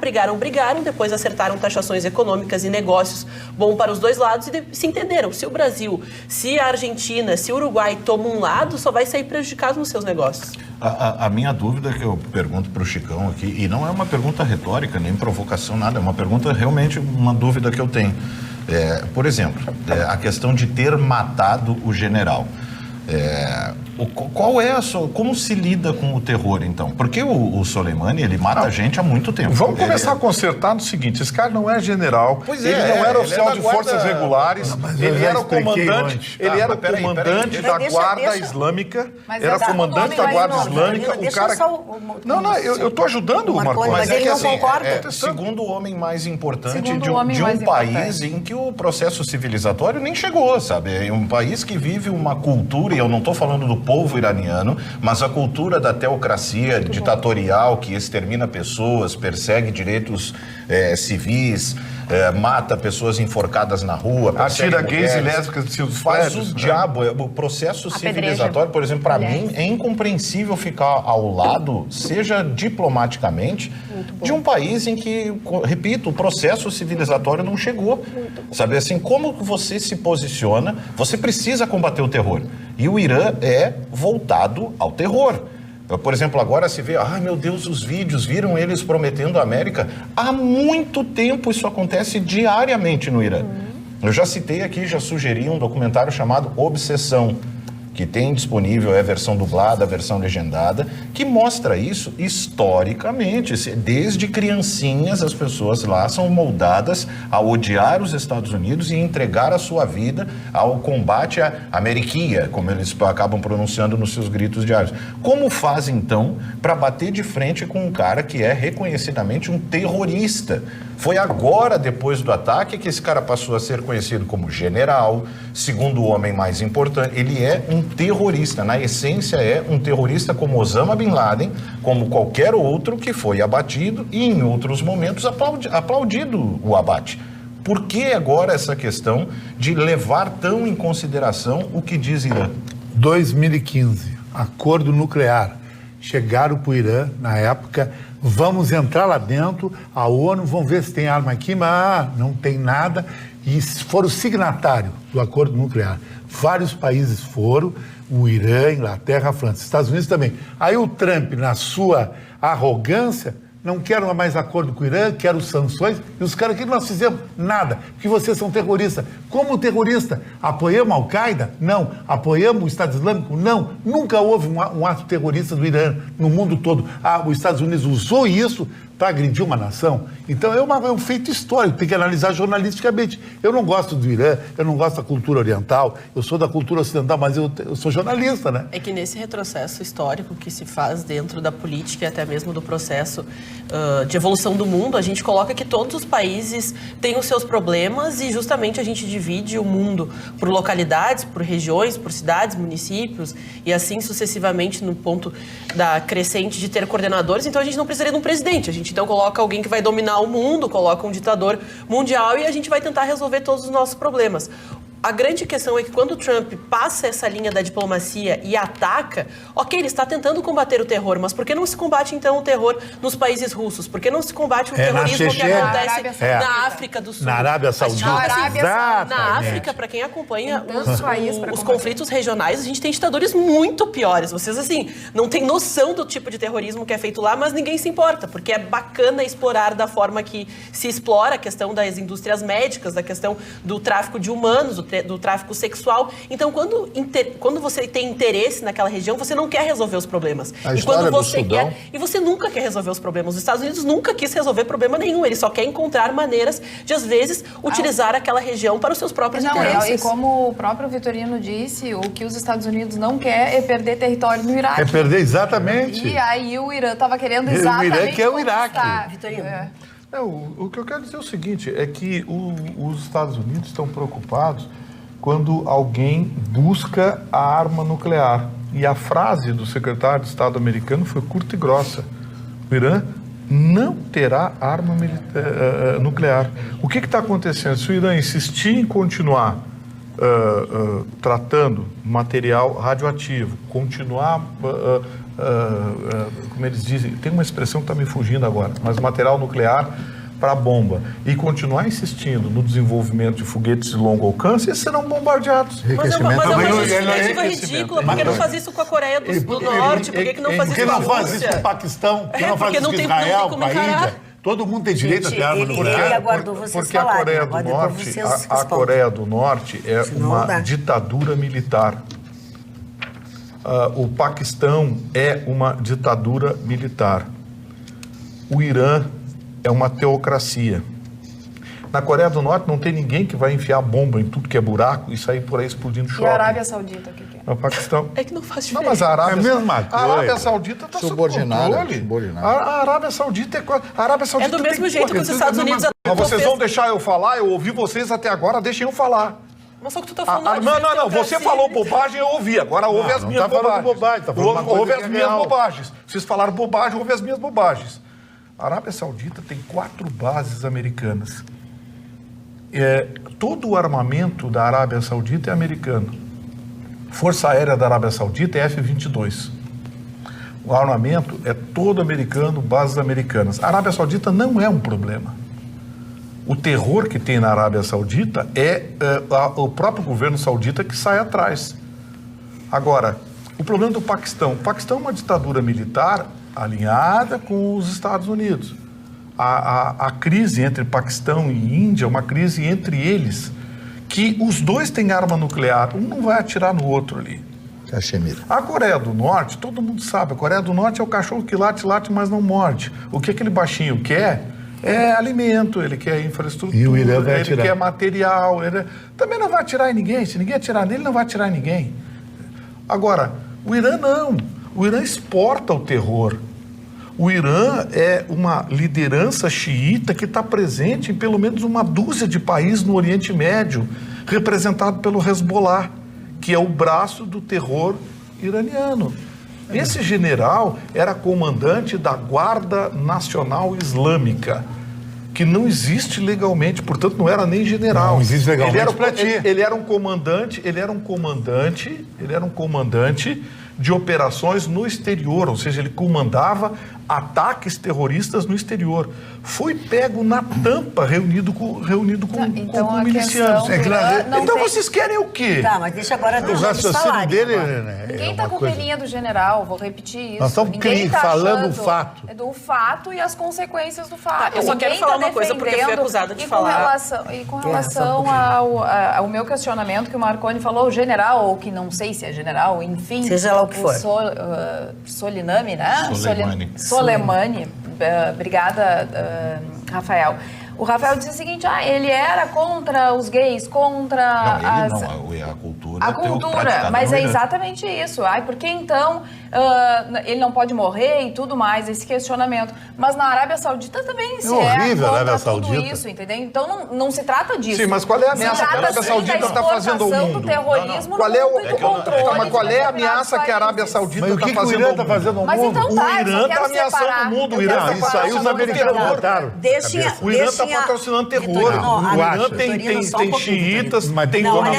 depois acertaram taxações econômicas e negócios bom para os dois lados e se entenderam. Se o Brasil, se a Argentina, se o Uruguai tomam um lado, só vai sair prejudicado nos seus negócios. A minha dúvida que eu pergunto para o Chicão aqui, e não é uma pergunta retórica, nem provocação, nada, é uma pergunta realmente, uma dúvida que eu tenho. Por exemplo, a questão de ter matado o general. Qual é como se lida com o terror, então? Porque o Soleimani, ele mata gente há muito tempo. Vamos começar a consertar no seguinte, esse cara não é general, ele não era oficial de forças regulares, ele era o comandante, da guarda islâmica, era comandante da guarda islâmica, o cara... Não, eu tô ajudando o Marconi. Mas ele não concorda. É o segundo homem mais importante de um país em que o processo civilizatório nem chegou, sabe? É um país que vive uma cultura, e eu não estou falando do povo iraniano, mas a cultura da teocracia ditatorial que extermina pessoas, persegue direitos civis, mata pessoas enforcadas na rua, atira gays e lésbicas de seus faz o diabo. O processo civilizatório, por exemplo, para mim, é incompreensível ficar ao lado, seja diplomaticamente, de um país em que, repito, o processo civilizatório não chegou. Sabe assim, como você se posiciona, você precisa combater o terror. E o Irã é voltado ao terror. Por exemplo, agora se vê, ai meu Deus, os vídeos, viram eles prometendo a América? Há muito tempo isso acontece diariamente no Irã. Eu já citei aqui, já sugeri um documentário chamado Obsessão, que tem disponível a versão dublada, a versão legendada, que mostra isso historicamente. Desde criancinhas as pessoas lá são moldadas a odiar os Estados Unidos e entregar a sua vida ao combate à Ameriquia, como eles acabam pronunciando nos seus gritos diários. Como faz, então, para bater de frente com um cara que é reconhecidamente um terrorista? Foi agora, depois do ataque, que esse cara passou a ser conhecido como general, segundo o homem mais importante. Ele é um terrorista, na essência é um terrorista como Osama Bin Laden, como qualquer outro que foi abatido e em outros momentos aplaudido o abate. Por que agora essa questão de levar tão em consideração o que diz Irã? 2015, acordo nuclear. Chegaram para o Irã, na época, vamos entrar lá dentro, a ONU, vão ver se tem arma química, não tem nada, e foram signatários do acordo nuclear. Vários países foram, o Irã, Inglaterra, a França, Estados Unidos também. Aí o Trump, na sua arrogância, não quero mais acordo com o Irã, quero sanções, e os caras, o que nós fizemos? Nada, porque vocês são terroristas. Como terrorista? Apoiamos a Al-Qaeda? Não. Apoiamos o Estado Islâmico? Não. Nunca houve um ato terrorista do Irã no mundo todo. Os Estados Unidos usou isso para agredir uma nação. Então é um feito histórico, tem que analisar jornalisticamente. Eu não gosto do Irã, eu não gosto da cultura oriental, eu sou da cultura ocidental, mas eu sou jornalista, né? É que nesse retrocesso histórico que se faz dentro da política e até mesmo do processo de evolução do mundo, a gente coloca que todos os países têm os seus problemas e justamente a gente divide o mundo por localidades, por regiões, por cidades, municípios e assim sucessivamente no ponto da crescente de ter coordenadores. Então a gente não precisaria de um presidente, a gente então coloca alguém que vai dominar o mundo, coloca um ditador mundial e a gente vai tentar resolver todos os nossos problemas. A grande questão é que quando o Trump passa essa linha da diplomacia e ataca, ok, ele está tentando combater o terror, mas por que não se combate então o terror nos países russos? Por que não se combate o terrorismo que acontece na África do Sul? Na Arábia Saudita. Na África, para quem acompanha os conflitos regionais, a gente tem ditadores muito piores. Vocês, assim, não têm noção do tipo de terrorismo que é feito lá, mas ninguém se importa, porque é bacana explorar da forma que se explora a questão das indústrias médicas, da questão do tráfico de humanos, do tráfico sexual. Então, quando você tem interesse naquela região, você não quer resolver os problemas. E quando você quer, e você nunca quer resolver os problemas. Os Estados Unidos nunca quis resolver problema nenhum. Ele só quer encontrar maneiras de, às vezes, utilizar aquela região para os seus próprios interesses. E como o próprio Vitorino disse, o que os Estados Unidos não quer é perder território no Iraque. É perder, exatamente. E aí o Irã estava querendo exatamente... O Irã quer o Iraque. Vitorino. O que eu quero dizer é o seguinte, é que os Estados Unidos estão preocupados quando alguém busca a arma nuclear. E a frase do secretário de Estado americano foi curta e grossa. O Irã não terá arma nuclear. O que está acontecendo? Se o Irã insistir em continuar tratando material radioativo, continuar, como eles dizem, tem uma expressão que está me fugindo agora, mas material nuclear para bomba, e continuar insistindo no desenvolvimento de foguetes de longo alcance, eles serão bombardeados. Mas é uma justificativa ridícula. Por que não faz isso com a Coreia do Norte? Por que não faz isso com a Rússia? Por que não faz isso com o Paquistão? Por que não faz isso com Israel, com a Índia? Todo mundo tem direito a ter arma nuclear. Ele aguardou vocês porque a Coreia do Norte, a Coreia do Norte é uma ditadura militar. O Paquistão é uma ditadura militar. O Irã é uma teocracia. Na Coreia do Norte não tem ninguém que vai enfiar bomba em tudo que é buraco e sair por aí explodindo shopping. E a Arábia Saudita, o que é? No Paquistão. É que não faz diferença. Não, mas a Arábia, É a mesma coisa. A Arábia Saudita está sob controle. A Arábia Saudita é do mesmo jeito que os Estados Unidos... Mas vocês vão deixar eu falar? Eu ouvi vocês até agora, deixem eu falar. Mas só que tu tá falando... Não. Você falou bobagem, eu ouvi. Agora ouve as minhas bobagens. Ouve as minhas bobagens. Vocês falaram bobagem, ouve as minhas bobagens. A Arábia Saudita tem 4 bases americanas. Todo o armamento da Arábia Saudita é americano. Força Aérea da Arábia Saudita é F-22. O armamento é todo americano, bases americanas. A Arábia Saudita não é um problema. O terror que tem na Arábia Saudita é o próprio governo saudita que sai atrás. Agora, o problema do Paquistão. O Paquistão é uma ditadura militar alinhada com os Estados Unidos. A crise entre Paquistão e Índia é uma crise entre eles, que os dois têm arma nuclear, um não vai atirar no outro ali. A Coreia do Norte, todo mundo sabe, a Coreia do Norte é o cachorro que late, mas não morde. O que aquele baixinho quer é alimento, ele quer infraestrutura, e o Irã vai ele quer material, também não vai atirar em ninguém, se ninguém atirar nele, não vai atirar em ninguém. Agora, o Irã não, o Irã exporta o terror. O Irã é uma liderança xiita que está presente em pelo menos uma dúzia de países no Oriente Médio, representado pelo Hezbollah, que é o braço do terror iraniano. Esse general era comandante da Guarda Nacional Islâmica, que não existe legalmente, portanto não era nem general. Não existe legalmente. Ele era um comandante de operações no exterior, ou seja, ele comandava ataques terroristas no exterior. Foi pego na tampa, reunido com milicianos. Então vocês querem o quê? Tá, mas deixa agora o raciocínio dele, né? Ninguém está com peninha do general, vou repetir isso. Nós estamos falando o fato. Do fato e as consequências do fato. Eu só quero falar uma coisa porque eu fui acusada de falar. E com relação ao meu questionamento que o Marconi falou, o general, ou que não sei se é general, enfim. Seja lá o que for. Soleimani, né? Soleimani. Obrigada, Rafael. O Rafael disse o seguinte, ele era contra os gays, contra a cultura. A cultura, mas é exatamente isso. Por que então ele não pode morrer e tudo mais, esse questionamento. Mas na Arábia Saudita também se horrível, contra tudo isso, entendeu? Então não se trata disso. Sim, mas qual é a ameaça que a Arábia Saudita está fazendo ao mundo? Do terrorismo Qual é a ameaça que a Arábia Saudita está fazendo ao mundo? Mas o que o Irã está fazendo ao mundo? O Irã está ameaçando o mundo. O Irã isso aí os americanos botaram. O Irã está patrocinando terror. O Irã tem xiitas, tem bomba.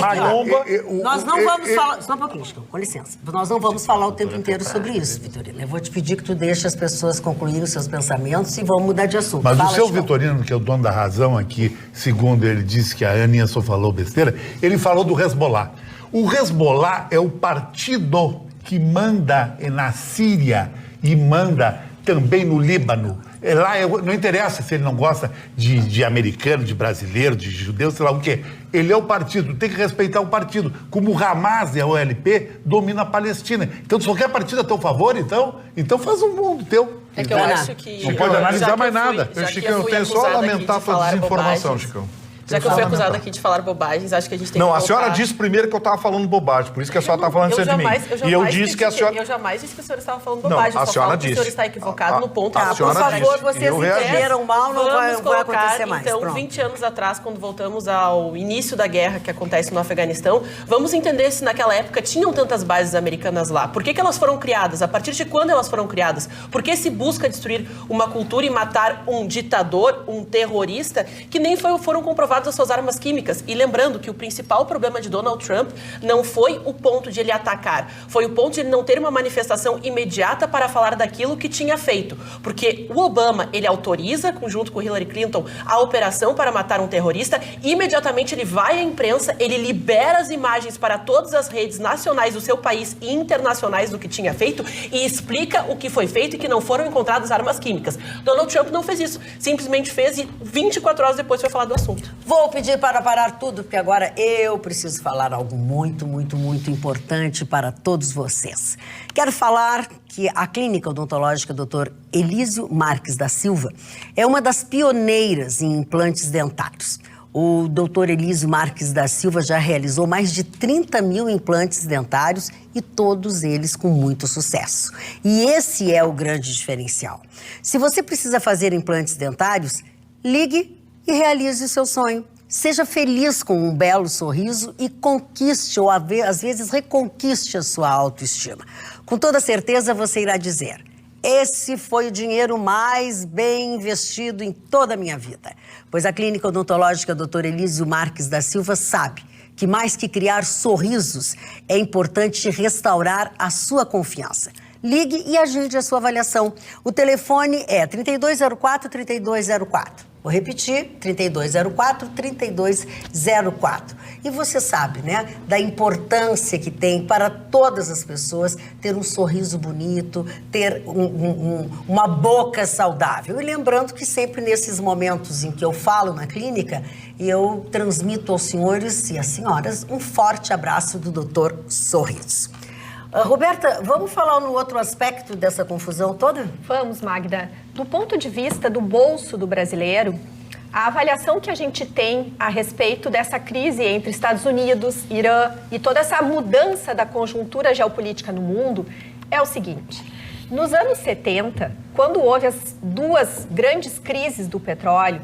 Nós não vamos falar... Só um pouquinho, Chico, com licença. Nós não vamos falar o tempo inteiro sobre isso, Vitorino. Eu vou te pedir que tu deixe as pessoas concluírem os seus pensamentos e vamos mudar de assunto. Mas o seu Vitorino, que é o dono da razão aqui, segundo ele disse que a Aninha só falou besteira, ele falou do Hezbollah. O Hezbollah é o partido que manda na Síria e manda também no Líbano. Lá não interessa se ele não gosta de americano, de brasileiro, de judeu, sei lá o quê. Ele é o partido, tem que respeitar o partido. Como o Hamas e a OLP domina a Palestina. Então, tu só quer partido a teu favor, então? Então faz um mundo teu. É que eu acho que... Não pode analisar mais nada. Chicão, eu tenho só a lamentar a tua desinformação, Chicão. Já que eu fui acusada aqui de falar bobagens, acho que a gente tem que a senhora disse primeiro que eu estava falando bobagem, por isso que a senhora estava falando isso de mim. E eu disse que a senhora... Eu jamais disse que a senhora estava falando bobagem, a senhora disse. Que o senhor está equivocado no ponto. Por favor, vocês entenderam mal, não vai acontecer mais. Então, 20 anos atrás, quando voltamos ao início da guerra que acontece no Afeganistão, vamos entender se naquela época tinham tantas bases americanas lá. Por que elas foram criadas? A partir de quando elas foram criadas? Por que se busca destruir uma cultura e matar um ditador, um terrorista, que nem foram comprovadas as suas armas químicas? E lembrando que o principal problema de Donald Trump não foi o ponto de ele atacar, foi o ponto de ele não ter uma manifestação imediata para falar daquilo que tinha feito. Porque o Obama, ele autoriza, junto com Hillary Clinton, a operação para matar um terrorista, e imediatamente ele vai à imprensa, ele libera as imagens para todas as redes nacionais do seu país e internacionais do que tinha feito e explica o que foi feito e que não foram encontradas armas químicas. Donald Trump não fez isso, simplesmente fez e 24 horas depois foi falar do assunto. Vou pedir para parar tudo, porque agora eu preciso falar algo muito, muito, muito importante para todos vocês. Quero falar que a Clínica Odontológica Dr. Elísio Marques da Silva é uma das pioneiras em implantes dentários. O Dr. Elísio Marques da Silva já realizou mais de 30 mil implantes dentários e todos eles com muito sucesso. E esse é o grande diferencial. Se você precisa fazer implantes dentários, ligue e realize o seu sonho. Seja feliz com um belo sorriso e conquiste, ou às vezes reconquiste a sua autoestima. Com toda certeza você irá dizer: esse foi o dinheiro mais bem investido em toda a minha vida. Pois a Clínica Odontológica Dr. Elísio Marques da Silva sabe que mais que criar sorrisos, é importante restaurar a sua confiança. Ligue e agende a sua avaliação. O telefone é 3204-3204. Vou repetir, 3204-3204. E você sabe, né, da importância que tem para todas as pessoas ter um sorriso bonito, ter uma boca saudável. E lembrando que sempre nesses momentos em que eu falo na clínica, eu transmito aos senhores e às senhoras um forte abraço do Dr. Sorriso. Roberta, vamos falar no outro aspecto dessa confusão toda? Vamos, Magda. Do ponto de vista do bolso do brasileiro, a avaliação que a gente tem a respeito dessa crise entre Estados Unidos, Irã e toda essa mudança da conjuntura geopolítica no mundo é o seguinte. Nos anos 70, quando houve as duas grandes crises do petróleo,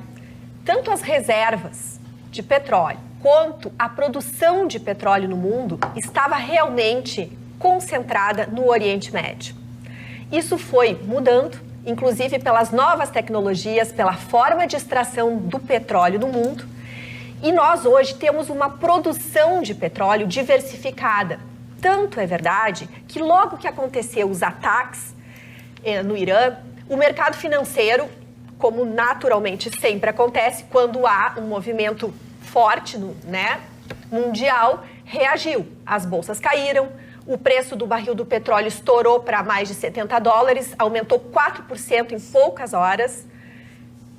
tanto as reservas de petróleo quanto a produção de petróleo no mundo estava realmente concentrada no Oriente Médio. Isso foi mudando, inclusive pelas novas tecnologias, pela forma de extração do petróleo no mundo. E nós hoje temos uma produção de petróleo diversificada. Tanto é verdade que logo que aconteceu os ataques no Irã, o mercado financeiro, como naturalmente sempre acontece, quando há um movimento forte mundial, reagiu. As bolsas caíram, o preço do barril do petróleo estourou para mais de $70, aumentou 4% em poucas horas.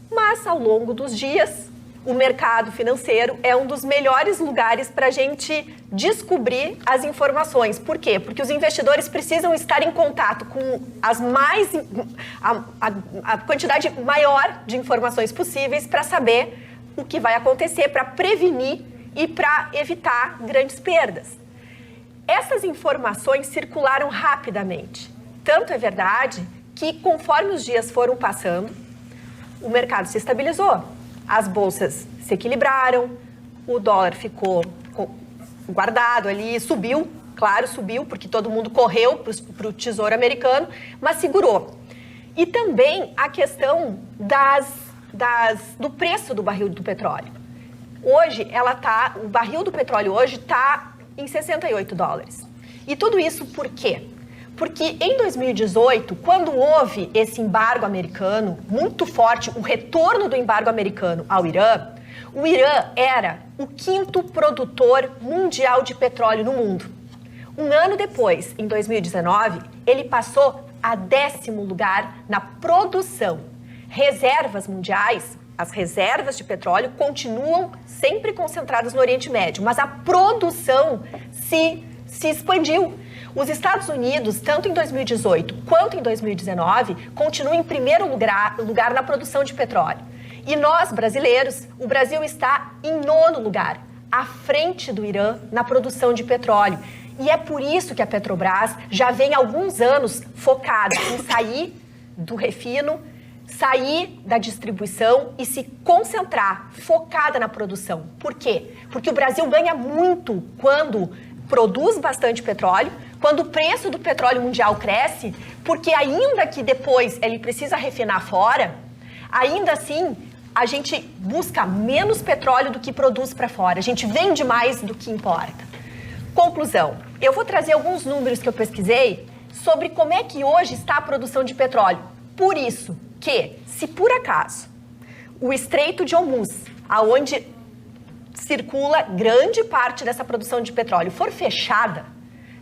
Mas, ao longo dos dias, o mercado financeiro é um dos melhores lugares para a gente descobrir as informações. Por quê? Porque os investidores precisam estar em contato com a quantidade maior de informações possíveis para saber o que vai acontecer, para prevenir e para evitar grandes perdas. Essas informações circularam rapidamente. Tanto é verdade que, conforme os dias foram passando, o mercado se estabilizou. As bolsas se equilibraram, o dólar ficou guardado ali, subiu, claro, subiu, porque todo mundo correu para o Tesouro Americano, mas segurou. E também a questão do preço do barril do petróleo. Hoje, o barril do petróleo hoje está em $68. E tudo isso por quê? Porque em 2018, quando houve esse embargo americano muito forte, o retorno do embargo americano ao Irã, o Irã era o 5º produtor mundial de petróleo no mundo. Um ano depois, em 2019, ele passou a 10º lugar na produção. Reservas mundiais, as reservas de petróleo continuam sempre concentradas no Oriente Médio, mas a produção se expandiu. Os Estados Unidos, tanto em 2018 quanto em 2019, continuam em primeiro lugar na produção de petróleo. E nós, brasileiros, o Brasil está em 9º lugar, à frente do Irã na produção de petróleo. E é por isso que a Petrobras já vem há alguns anos focada em sair do refino, sair da distribuição e se concentrar, focada na produção. Por quê? Porque o Brasil ganha muito quando produz bastante petróleo, quando o preço do petróleo mundial cresce, porque ainda que depois ele precisa refinar fora, ainda assim a gente busca menos petróleo do que produz para fora, a gente vende mais do que importa. Conclusão, eu vou trazer alguns números que eu pesquisei sobre como é que hoje está a produção de petróleo. Por isso que, se por acaso o Estreito de Hormuz, aonde circula grande parte dessa produção de petróleo, for fechada,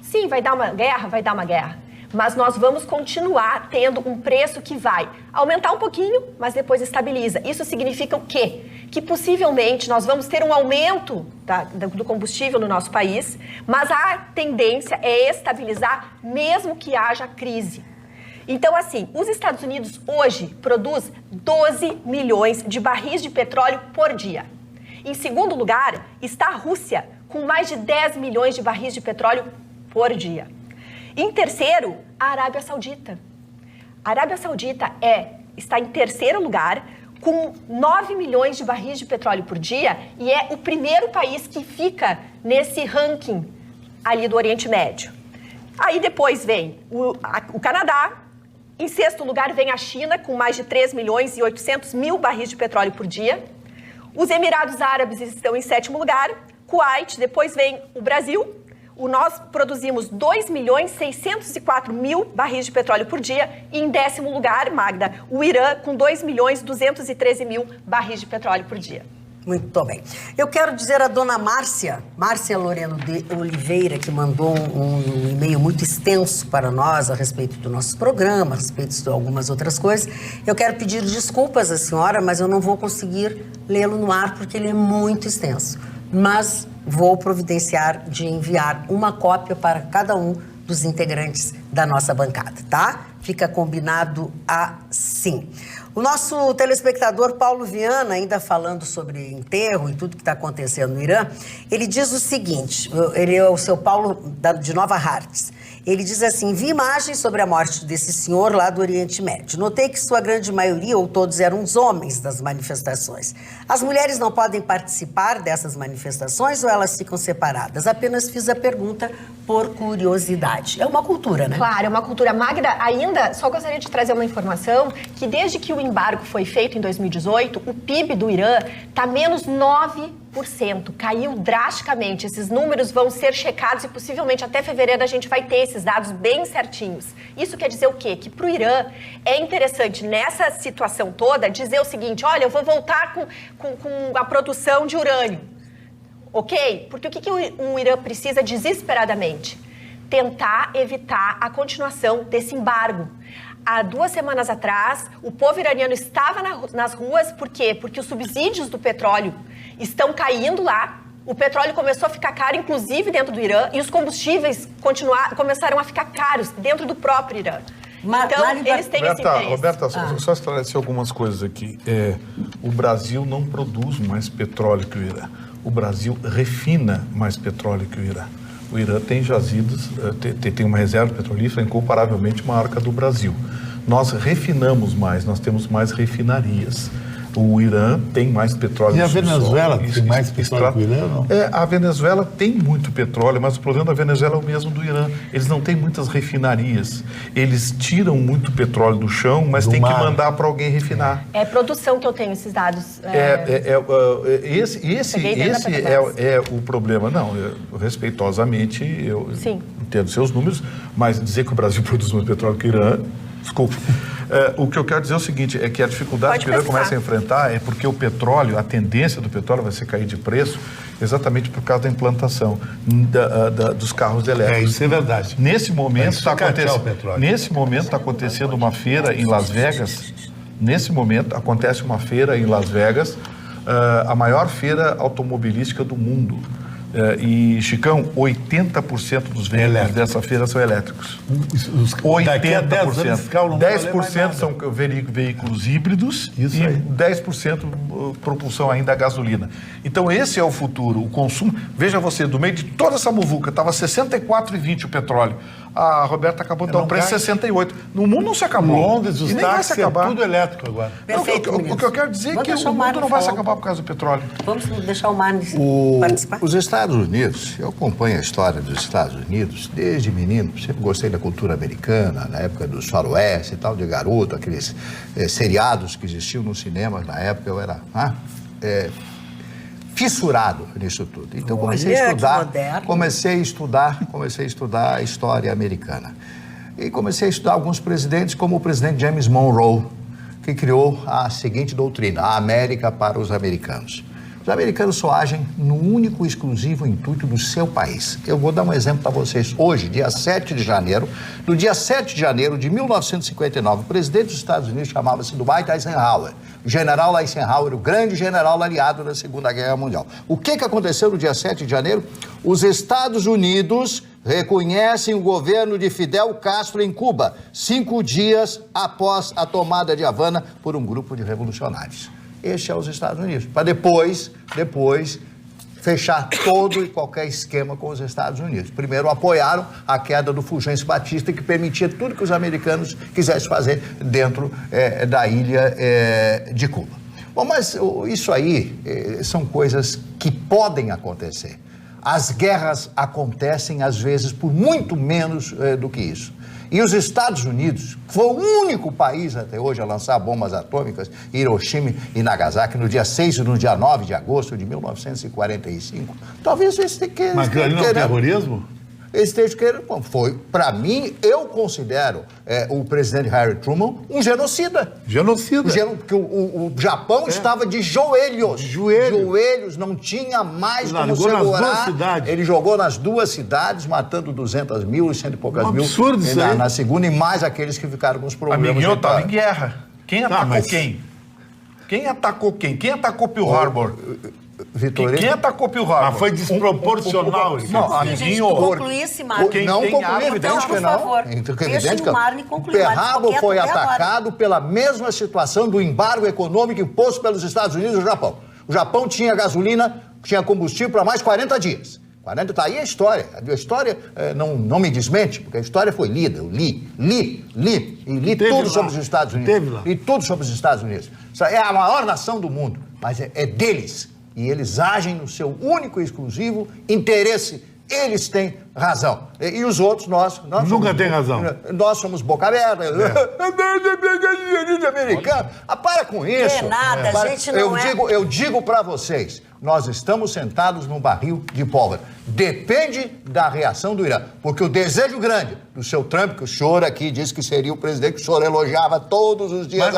sim, vai dar uma guerra, mas nós vamos continuar tendo um preço que vai aumentar um pouquinho, mas depois estabiliza. Isso significa o quê? que possivelmente nós vamos ter um aumento do combustível no nosso país, mas a tendência é estabilizar mesmo que haja crise. Então, assim, os Estados Unidos hoje produz 12 milhões de barris de petróleo por dia. Em segundo lugar está a Rússia, com mais de 10 milhões de barris de petróleo por dia. Em terceiro, a Arábia Saudita. A Arábia Saudita está em terceiro lugar, com 9 milhões de barris de petróleo por dia, e é o primeiro país que fica nesse ranking ali do Oriente Médio. Aí depois vem o Canadá, em sexto lugar vem a China, com mais de 3 milhões e 800 mil barris de petróleo por dia. Os Emirados Árabes estão em sétimo lugar, Kuwait, depois vem o Brasil. Nós produzimos 2 milhões 604 mil barris de petróleo por dia. E em décimo lugar, Magda, o Irã, com 2 milhões 213 mil barris de petróleo por dia. Muito bem. Eu quero dizer à dona Márcia Loreno de Oliveira, que mandou um e-mail muito extenso para nós a respeito do nosso programa, a respeito de algumas outras coisas. Eu quero pedir desculpas à senhora, mas eu não vou conseguir lê-lo no ar porque ele é muito extenso. Mas vou providenciar de enviar uma cópia para cada um dos integrantes da nossa bancada, tá? Fica combinado assim. O nosso telespectador Paulo Viana, ainda falando sobre enterro e tudo que está acontecendo no Irã, ele diz o seguinte, ele é o seu Paulo de Nova Hartz. Ele diz assim: vi imagens sobre a morte desse senhor lá do Oriente Médio. Notei que sua grande maioria, ou todos, eram os homens das manifestações. As mulheres não podem participar dessas manifestações ou elas ficam separadas? Apenas fiz a pergunta por curiosidade. É uma cultura, né? Claro, é uma cultura. Magda, ainda só gostaria de trazer uma informação que desde que o embargo foi feito em 2018, o PIB do Irã está menos 9%. Caiu drasticamente. Esses números vão ser checados e possivelmente até fevereiro a gente vai ter esses dados bem certinhos. Isso quer dizer o quê? Que para o Irã é interessante, nessa situação toda, dizer o seguinte: olha, eu vou voltar com a produção de urânio. Ok? Porque o que o Irã precisa desesperadamente? Tentar evitar a continuação desse embargo. Há 2 semanas atrás, o povo iraniano estava nas ruas, por quê? Porque os subsídios do petróleo estão caindo lá, o petróleo começou a ficar caro, inclusive dentro do Irã, e os combustíveis começaram a ficar caros dentro do próprio Irã. Então, eles têm esse interesse. Roberta, só esclarecer algumas coisas aqui. O Brasil não produz mais petróleo que o Irã. O Brasil refina mais petróleo que o Irã. O Irã tem jazidos, tem uma reserva petrolífera incomparavelmente maior que a do Brasil. Nós refinamos mais, nós temos mais refinarias. O Irã tem mais petróleo. E a Venezuela tem mais petróleo que o Irã, não? A Venezuela tem muito petróleo, mas o problema da Venezuela é o mesmo do Irã. Eles não têm muitas refinarias. Eles tiram muito petróleo do chão, mas tem que mandar para alguém refinar. É produção que eu tenho esses dados. Esse é o problema. Não, respeitosamente, eu entendo seus números, mas dizer que o Brasil produz mais petróleo que o Irã, desculpa. O que eu quero dizer é o seguinte, é que a dificuldade que o Irã começa a enfrentar é porque o petróleo, a tendência do petróleo vai ser cair de preço exatamente por causa da implantação dos carros elétricos. Isso é verdade. Nesse momento está acontecendo uma feira em Las Vegas. Nesse momento acontece uma feira em Las Vegas, a maior feira automobilística do mundo. E, Chicão, 80% dos veículos dessa feira são elétricos. 80%. 10% são veículos híbridos e 10% propulsão ainda a gasolina. Então, esse é o futuro. O consumo... Veja você, do meio de toda essa muvuca, estava 64,20 o petróleo. A Roberta acabou de dar um preço de 68. No mundo não se acabou. Londres, os táxis, é tudo elétrico agora. Perfeito, o que eu quero dizer é que o mundo não vai se acabar por causa do petróleo. Vamos deixar o Mário participar? Os Estados Unidos, eu acompanho a história dos Estados Unidos desde menino, sempre gostei da cultura americana, na época do faroeste e tal, de garoto, aqueles seriados que existiam nos cinemas na época, eu era fissurado nisso tudo. Então comecei a estudar a história americana. E comecei a estudar alguns presidentes, como o presidente James Monroe, que criou a seguinte doutrina: a América para os americanos. Os americanos só agem no único e exclusivo intuito do seu país. Eu vou dar um exemplo para vocês. Hoje, dia 7 de janeiro, no dia 7 de janeiro de 1959, o presidente dos Estados Unidos chamava-se Dwight Eisenhower. O general Eisenhower, o grande general aliado da Segunda Guerra Mundial. O que aconteceu no dia 7 de janeiro? Os Estados Unidos reconhecem o governo de Fidel Castro em Cuba, 5 dias após a tomada de Havana por um grupo de revolucionários. Este é os Estados Unidos, para depois fechar todo e qualquer esquema com os Estados Unidos. Primeiro apoiaram a queda do Fulgêncio Batista, que permitia tudo que os americanos quisessem fazer dentro da ilha de Cuba. Bom, mas isso aí são coisas que podem acontecer. As guerras acontecem, às vezes, por muito menos do que isso. E os Estados Unidos, que foi o único país até hoje a lançar bombas atômicas, Hiroshima e Nagasaki, no dia 6 e no dia 9 de agosto de 1945, talvez esse que... Mas aquilo ali não é terrorismo? Esteja querendo... Bom, foi, para mim, eu considero o presidente Harry Truman um genocida. Genocida. Porque o Japão estava de joelhos. Joelhos, não tinha mais como segurar. Nas duas cidades. Ele jogou nas duas cidades, matando 200 mil e cento e poucas mil. Absurdo isso aí. Na segunda, e mais aqueles que ficaram com os problemas. Amiguinho, estava em guerra. Quem atacou quem? Quem atacou quem? Quem atacou Pearl Harbor? Vitória. Quem atacou Pearl Harbor? Mas foi desproporcional. Não, amiguinho. Concluísse, Marne. Não concluí, evidente que não. Deixa o Marne concluir. Pearl Harbor foi atacado pela mesma situação do embargo econômico imposto pelos Estados Unidos e o Japão. O Japão tinha gasolina, tinha combustível para mais 40 dias. 40, tá aí a história. A história não me desmente, porque a história foi lida. Eu li tudo sobre os Estados Unidos. E tudo sobre os Estados Unidos. Isso é a maior nação do mundo, mas é deles. E eles agem no seu único e exclusivo interesse. Eles têm razão. E os outros, nós nunca tem razão. Nós somos boca aberta. Americano. Para com isso. É nada, a gente não eu digo para vocês, nós estamos sentados num barril de pólvora. Depende da reação do Irã. Porque o desejo grande do seu Trump, que o senhor aqui disse que seria o presidente que o senhor elogiava todos os dias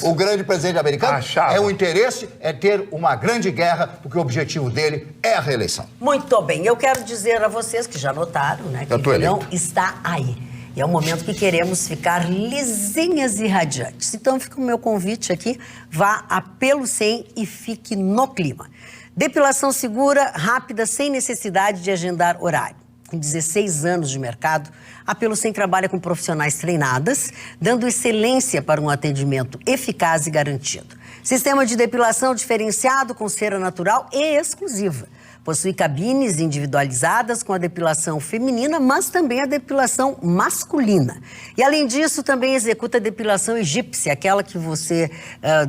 o grande presidente americano, o interesse é ter uma grande guerra, porque o objetivo dele é a reeleição. Muito bem, eu quero dizer a vocês que já notaram, né, que o verão está aí. E é um momento que queremos ficar lisinhas e radiantes. Então fica o meu convite aqui, vá a Pelo 100 e fique no clima. Depilação segura, rápida, sem necessidade de agendar horário. Com 16 anos de mercado, a Pelo 100 trabalha com profissionais treinadas, dando excelência para um atendimento eficaz e garantido. Sistema de depilação diferenciado com cera natural e exclusiva. Possui cabines individualizadas com a depilação feminina, mas também a depilação masculina. E, além disso, também executa a depilação egípcia, aquela que você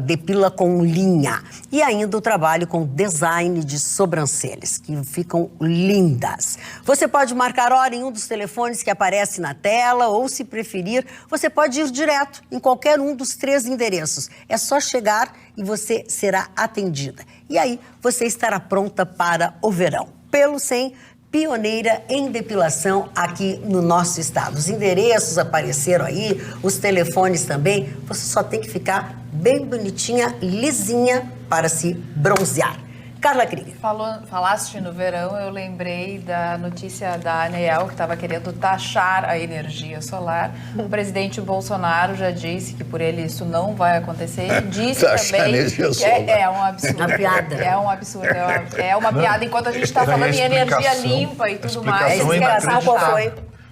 depila com linha. E ainda o trabalho com design de sobrancelhas, que ficam lindas. Você pode marcar hora em um dos telefones que aparece na tela, ou, se preferir, você pode ir direto em qualquer um dos 3 endereços. É só chegar e você será atendida. E aí, você estará pronta para o verão. Pelo 100, pioneira em depilação aqui no nosso estado. Os endereços apareceram aí, os telefones também. Você só tem que ficar bem bonitinha, lisinha, para se bronzear. Carla Krieger. Falaste no verão, eu lembrei da notícia da ANEEL, que estava querendo taxar a energia solar. O presidente Bolsonaro já disse que por ele isso não vai acontecer. E disse também que é um absurdo. Uma piada. É um absurdo. É uma piada enquanto a gente está falando em energia limpa e tudo mais.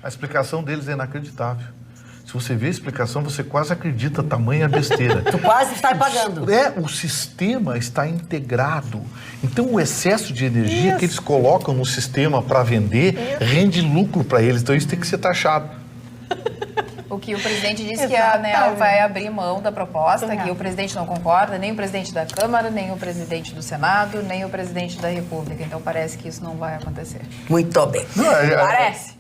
A explicação deles é inacreditável. Se você vê a explicação, você quase acredita tamanha besteira. Tu quase está pagando. O sistema está integrado. Então, o excesso de energia que eles colocam no sistema para vender rende lucro para eles. Então, isso tem que ser taxado. O que o presidente disse que a ANEEL vai abrir mão da proposta, que o presidente não concorda, nem o presidente da Câmara, nem o presidente do Senado, nem o presidente da República. Então, parece que isso não vai acontecer. Muito bem. Parece.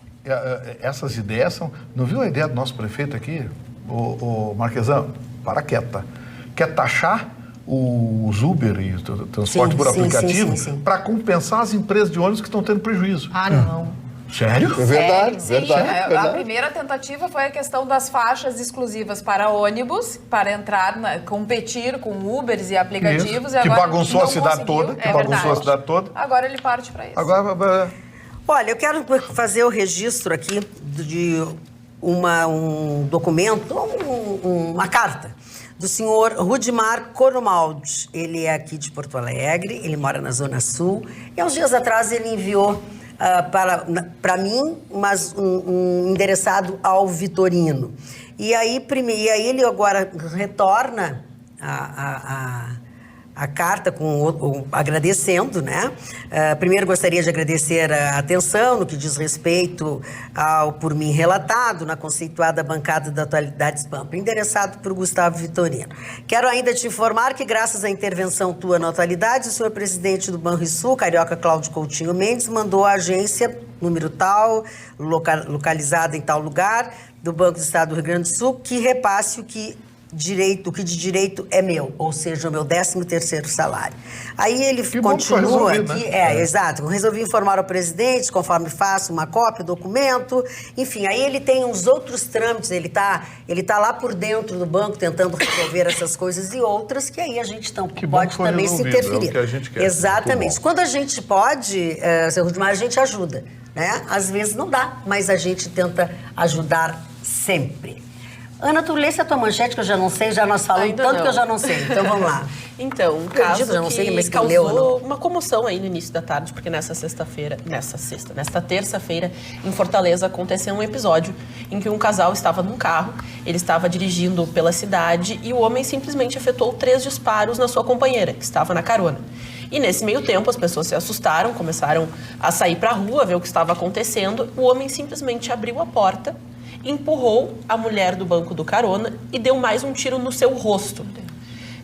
Essas ideias são... Não viu a ideia do nosso prefeito aqui? O Marquesão, para quieta. Quer taxar os Uber e o transporte por aplicativo para compensar as empresas de ônibus que estão tendo prejuízo. Ah, não. Sério? É verdade, Sim, verdade. A primeira tentativa foi a questão das faixas exclusivas para ônibus, para entrar, competir com Ubers e aplicativos. Isso. E Que agora bagunçou não a cidade conseguiu. toda. É verdade. Toda. Agora ele parte para isso. Agora... Olha, eu quero fazer o registro aqui de um documento, uma carta, do senhor Rudimar Coromaldi. Ele é aqui de Porto Alegre, ele mora na Zona Sul, e há uns dias atrás ele enviou para mim, mas um endereçado ao Vitorino. E aí ele agora retorna a carta agradecendo, né? Primeiro gostaria de agradecer a atenção no que diz respeito ao por mim relatado na conceituada bancada da Atualidades Pampa, endereçado por Gustavo Vitorino. Quero ainda te informar que graças à intervenção tua na Atualidades, o senhor presidente do Banrisul, carioca Cláudio Coutinho Mendes, mandou à agência número tal, localizada em tal lugar, do Banco do Estado do Rio Grande do Sul, que repasse o que de direito é meu, ou seja, o meu 13º salário. Aí ele continua aqui, exato, resolvi informar ao presidente, conforme faço uma cópia, documento, enfim, aí ele tem uns outros trâmites, ele tá lá por dentro do banco tentando resolver essas coisas e outras que aí a gente pode também se interferir. É o que a gente quer. Exatamente. Quando a gente pode, seu Rudimar, a gente ajuda, né? Às vezes não dá, mas a gente tenta ajudar sempre. Ana, tu lesse a tua manchete, que eu já não sei, já nós falamos tanto que eu já não sei. Então, vamos lá. Então, um caso já não sei, mas que causou uma comoção aí no início da tarde, porque nesta terça-feira, em Fortaleza, aconteceu um episódio em que um casal estava num carro, ele estava dirigindo pela cidade e o homem simplesmente efetuou 3 disparos na sua companheira, que estava na carona. E nesse meio tempo, as pessoas se assustaram, começaram a sair para a rua, ver o que estava acontecendo. O homem simplesmente abriu a porta, empurrou a mulher do banco do carona e deu mais um tiro no seu rosto.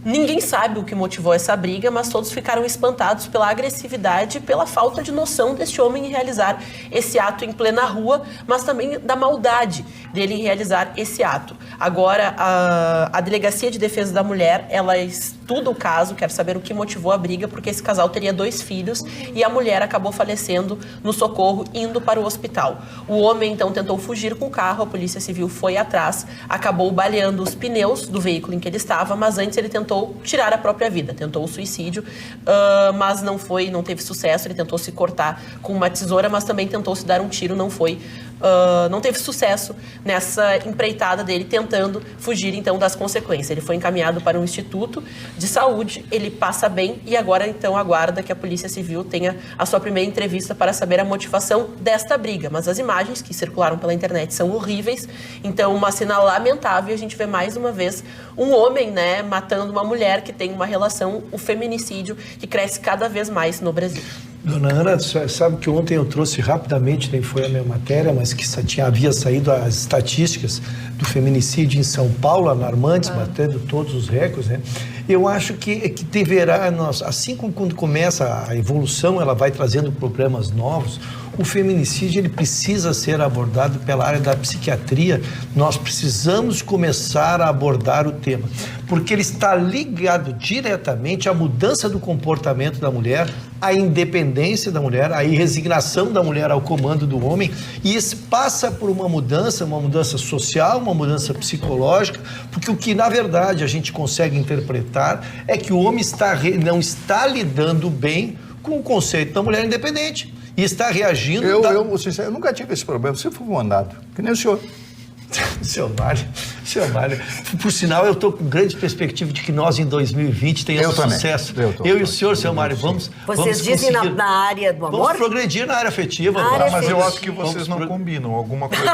Ninguém sabe o que motivou essa briga, mas todos ficaram espantados pela agressividade e pela falta de noção deste homem em realizar esse ato em plena rua, mas também da maldade dele em realizar esse ato. Agora, a Delegacia de Defesa da Mulher, ela estuda o caso, quer saber o que motivou a briga, porque esse casal teria 2 filhos e a mulher acabou falecendo no socorro, indo para o hospital. O homem, então, tentou fugir com o carro, a Polícia Civil foi atrás, acabou baleando os pneus do veículo em que ele estava, mas antes ele tentou tirar a própria vida, tentou o suicídio, mas não teve sucesso, ele tentou se cortar com uma tesoura, mas também tentou se dar um tiro, não teve sucesso nessa empreitada dele tentando fugir então das consequências. Ele foi encaminhado para um instituto de saúde, ele passa bem e agora então aguarda que a Polícia Civil tenha a sua primeira entrevista para saber a motivação desta briga. Mas as imagens que circularam pela internet são horríveis, então uma cena lamentável. A gente vê mais uma vez um homem, né, matando uma mulher que tem uma relação, o feminicídio, que cresce cada vez mais no Brasil. Dona Ana, sabe que ontem eu trouxe rapidamente, nem foi a minha matéria, mas que havia saído as estatísticas do feminicídio em São Paulo, alarmantes, batendo todos os recordes, né? Eu acho que deverá, assim como quando começa a evolução, ela vai trazendo problemas novos, o feminicídio ele precisa ser abordado pela área da psiquiatria. Nós precisamos começar a abordar o tema, porque ele está ligado diretamente à mudança do comportamento da mulher, à independência da mulher, à resignação da mulher ao comando do homem, e isso passa por uma mudança social, uma mudança psicológica, porque o que na verdade a gente consegue interpretar é que o homem não está lidando bem com o conceito da mulher independente. E está reagindo... Eu nunca tive esse problema, eu sempre fui mandado, que nem o senhor. Seu Mário, por sinal, eu estou com grande perspectiva de que nós em 2020 tenhamos sucesso. Eu e o senhor, seu Mário, vamos dizem na área do amor? Vamos progredir na área afetiva. Mas eu acho que vocês não combinam, alguma coisa...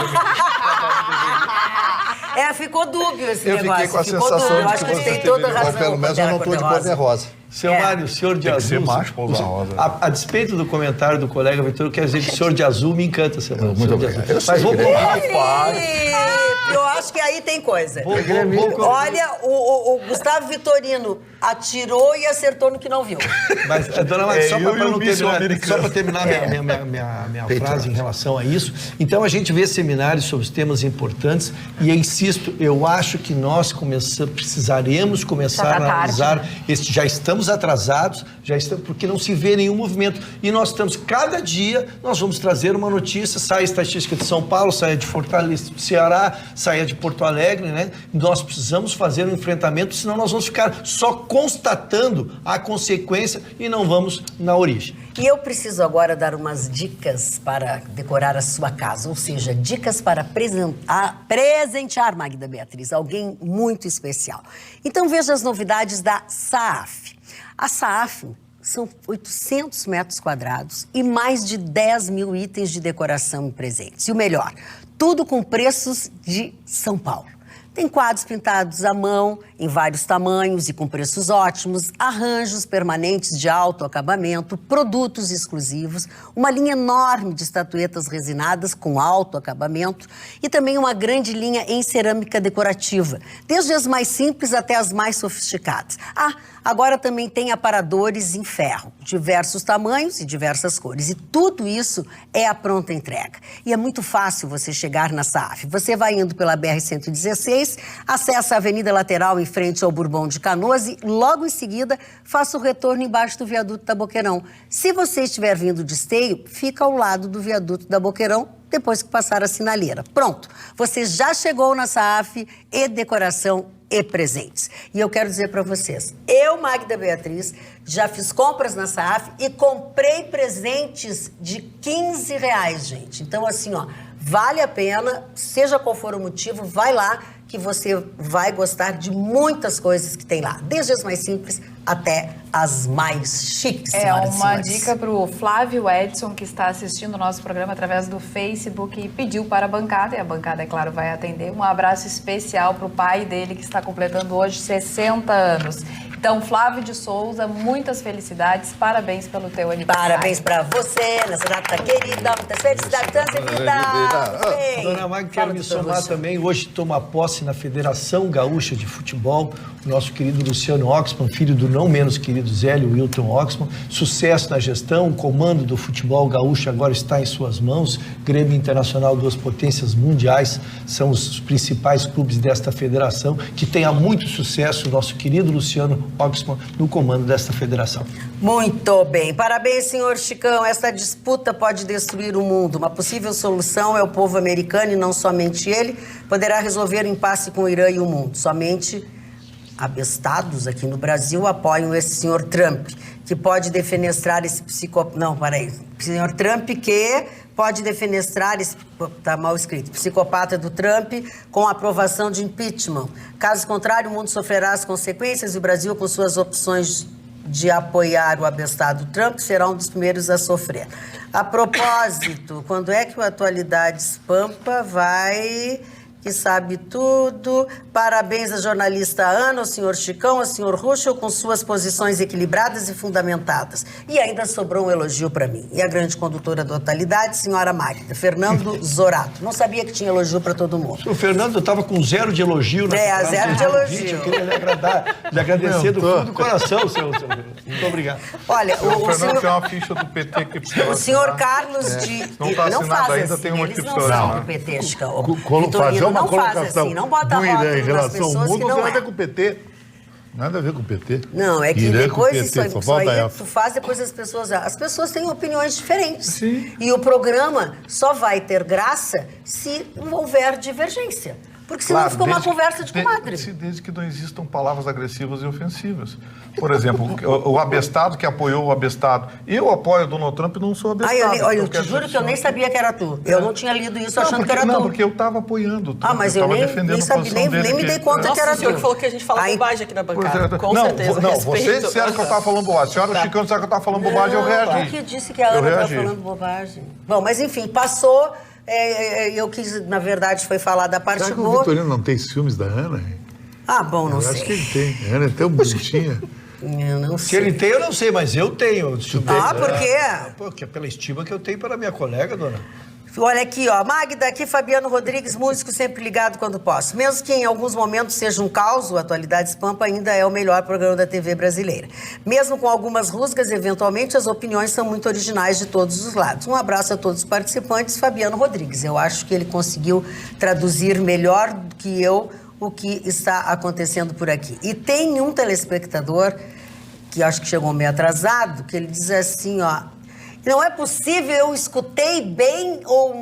Ficou dúbio esse negócio. Eu fiquei com a sensação eu acho que você tem toda a razão. Pelo menos eu não estou de cor-de-rosa. Seu Mário, o senhor de azul... macho para usar rosa. A despeito do comentário do colega Vitor, eu quero dizer que o senhor de azul me encanta, seu Mário. Muito obrigado. Mas vamos... Eu acho que aí tem coisa. Olha, o Gustavo Vitorino atirou e acertou no que não viu. Mas, dona Magda, só para terminar minha frase em relação a isso, então a gente vê seminários sobre temas importantes e eu insisto, eu acho que nós precisaremos começar a analisar, já estamos atrasados, porque não se vê nenhum movimento. E nós estamos, cada dia, nós vamos trazer uma notícia, sai a estatística de São Paulo, sai de Fortaleza, do Ceará, sai de Porto Alegre, né? Nós precisamos fazer um enfrentamento, senão nós vamos ficar só constatando a consequência e não vamos na origem. E eu preciso agora dar umas dicas para decorar a sua casa, ou seja, dicas para presentear, Magda Beatriz, alguém muito especial. Então veja as novidades da Saaf. A Saaf são 800 metros quadrados e mais de 10 mil itens de decoração e presentes. E o melhor, tudo com preços de São Paulo. Tem quadros pintados à mão, em vários tamanhos e com preços ótimos, arranjos permanentes de alto acabamento, produtos exclusivos, uma linha enorme de estatuetas resinadas com alto acabamento e também uma grande linha em cerâmica decorativa, desde as mais simples até as mais sofisticadas. Agora também tem aparadores em ferro, diversos tamanhos e diversas cores. E tudo isso é a pronta entrega. E é muito fácil você chegar na Saaf. Você vai indo pela BR-116, acessa a avenida lateral em frente ao Bourbon de Canoas e logo em seguida faça o retorno embaixo do viaduto da Boqueirão. Se você estiver vindo de Esteio, fica ao lado do viaduto da Boqueirão, depois que passar a sinaleira. Pronto, você já chegou na Saaf e decoração e presentes. E eu quero dizer para vocês, eu, Magda Beatriz, já fiz compras na Saaf e comprei presentes de R$15, gente. Então, assim, ó, vale a pena, seja qual for o motivo, vai lá que você vai gostar de muitas coisas que tem lá, desde as mais simples até as mais chiques. É uma dica para o Flávio Edson, que está assistindo o nosso programa através do Facebook e pediu para a bancada, e a bancada, é claro, vai atender. Um abraço especial para o pai dele, que está completando hoje 60 anos. Então, Flávio de Souza, muitas felicidades, parabéns pelo teu aniversário. Parabéns para você, nessa data querida, muitas felicidades, tanta vida. Dona Magda, quero me somar também. Hoje toma posse na Federação Gaúcha de Futebol o nosso querido Luciano Oxman, filho do não menos querido Zélio Wilton Oxman. Sucesso na gestão, o comando do futebol gaúcho agora está em suas mãos. Grêmio Internacional, duas potências mundiais, são os principais clubes desta federação. Que tenha muito sucesso o nosso querido Luciano Oxman no comando desta federação. Muito bem. Parabéns, senhor Chicão. Essa disputa pode destruir o mundo. Uma possível solução é o povo americano, e não somente ele, poderá resolver o impasse com o Irã e o mundo. Somente abestados aqui no Brasil apoiam esse senhor Trump, que pode defenestrar esse senhor Trump que pode defenestrar esse, tá mal escrito, psicopata do Trump com a aprovação de impeachment. Caso contrário, o mundo sofrerá as consequências e o Brasil, com suas opções de apoiar o abestado Trump, será um dos primeiros a sofrer. A propósito, quando é que o Atualidades Pampa vai... que sabe tudo. Parabéns à jornalista Ana, ao senhor Chicão, ao senhor Ruschel, com suas posições equilibradas e fundamentadas. E ainda sobrou um elogio para mim. E a grande condutora do Atualidade, senhora Magda, Fernando Zorato. Não sabia que tinha elogio para todo mundo. O Fernando estava com 0 de elogio. Zero de elogio. Eu queria lhe agradecer do fundo do coração, seu. Muito obrigado. Olha, o Fernando tem uma ficha do PT que precisa o senhor Carlos de... Não está assinado ainda, assim, tem uma eles opção. Não são do PT, Chicão. Fazer uma colocação assim, não bota do Irã em relação ao mundo, não nada a ver com o PT. Nada a ver com o PT. Não, é que Irã depois PT, isso aí tu faz, depois as pessoas têm opiniões diferentes. Sim. E o programa só vai ter graça se houver divergência. Porque senão fica uma conversa de comadre. Desde que não existam palavras agressivas e ofensivas. Por exemplo, o abestado que apoiou o abestado. Eu apoio o Donald Trump e não sou abestado. Eu te juro que eu nem sabia que era tu. Eu não tinha lido isso achando que era tu. Não, porque eu estava apoiando o Trump. Mas eu nem sabia, nem me dei conta que era tu. O senhor que falou que a gente fala bobagem aqui na bancada. Com certeza, não, vocês disseram que eu estava falando bobagem. A senhora, o Chicão, disseram que eu estava falando bobagem, eu reagi. Que disse que a Ana estava falando bobagem. Bom, mas enfim, passou... eu quis, na verdade, foi falar da parte boa. Será que o Vitorino não tem ciúmes da Ana? Bom, não sei. Eu acho que ele tem. A Ana é tão bonitinha. Eu não sei. Se ele tem, eu não sei, mas eu tenho. Por quê? Porque é pela estima que eu tenho pela minha colega, dona. Olha aqui, ó, Magda, aqui Fabiano Rodrigues, músico sempre ligado quando posso. Mesmo que em alguns momentos seja um caos, o Atualidades Pampa ainda é o melhor programa da TV brasileira. Mesmo com algumas rusgas, eventualmente as opiniões são muito originais de todos os lados. Um abraço a todos os participantes, Fabiano Rodrigues. Eu acho que ele conseguiu traduzir melhor do que eu o que está acontecendo por aqui. E tem um telespectador, que acho que chegou meio atrasado, que ele diz assim, ó... Não é possível, eu escutei bem, ou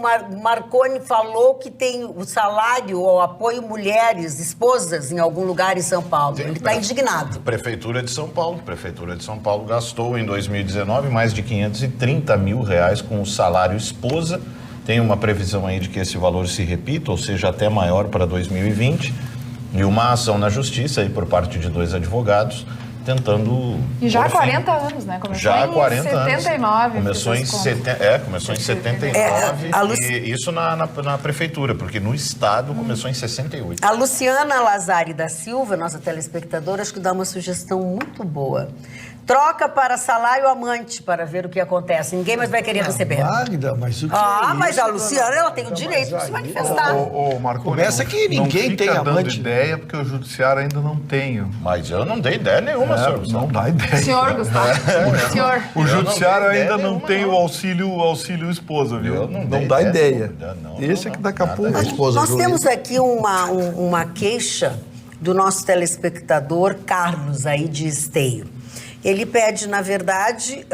Marconi falou que tem o salário ou apoio mulheres, esposas, em algum lugar em São Paulo. Ele está indignado. Prefeitura de São Paulo gastou em 2019 mais de 530 mil reais com o salário esposa. Tem uma previsão aí de que esse valor se repita, ou seja, até maior para 2020. E uma ação na justiça aí por parte de 2 advogados, tentando... E já há 40 anos, né? Começou já há 40 em 79. Anos. Começou em 79. E isso na prefeitura, porque no estado começou em 68. A Luciana Lazari da Silva, nossa telespectadora, acho que dá uma sugestão muito boa. Troca para salário amante para ver o que acontece. Ninguém mais vai querer receber. Magda, mas o que mas a Luciana, ela tem o direito de se manifestar. Marconi, começa que ninguém tem amante. Não fica dando ideia, porque o judiciário ainda não tem. Mas eu não dei ideia nenhuma, senhor Gustavo. Não dá ideia. Senhor Gustavo. Senhor. O judiciário ainda não tem o auxílio esposa, viu? Não dá ideia. Deixa que daqui a pouco a esposa... Nós temos aqui uma queixa do nosso telespectador Carlos, aí de Esteio. Ele pede, na verdade,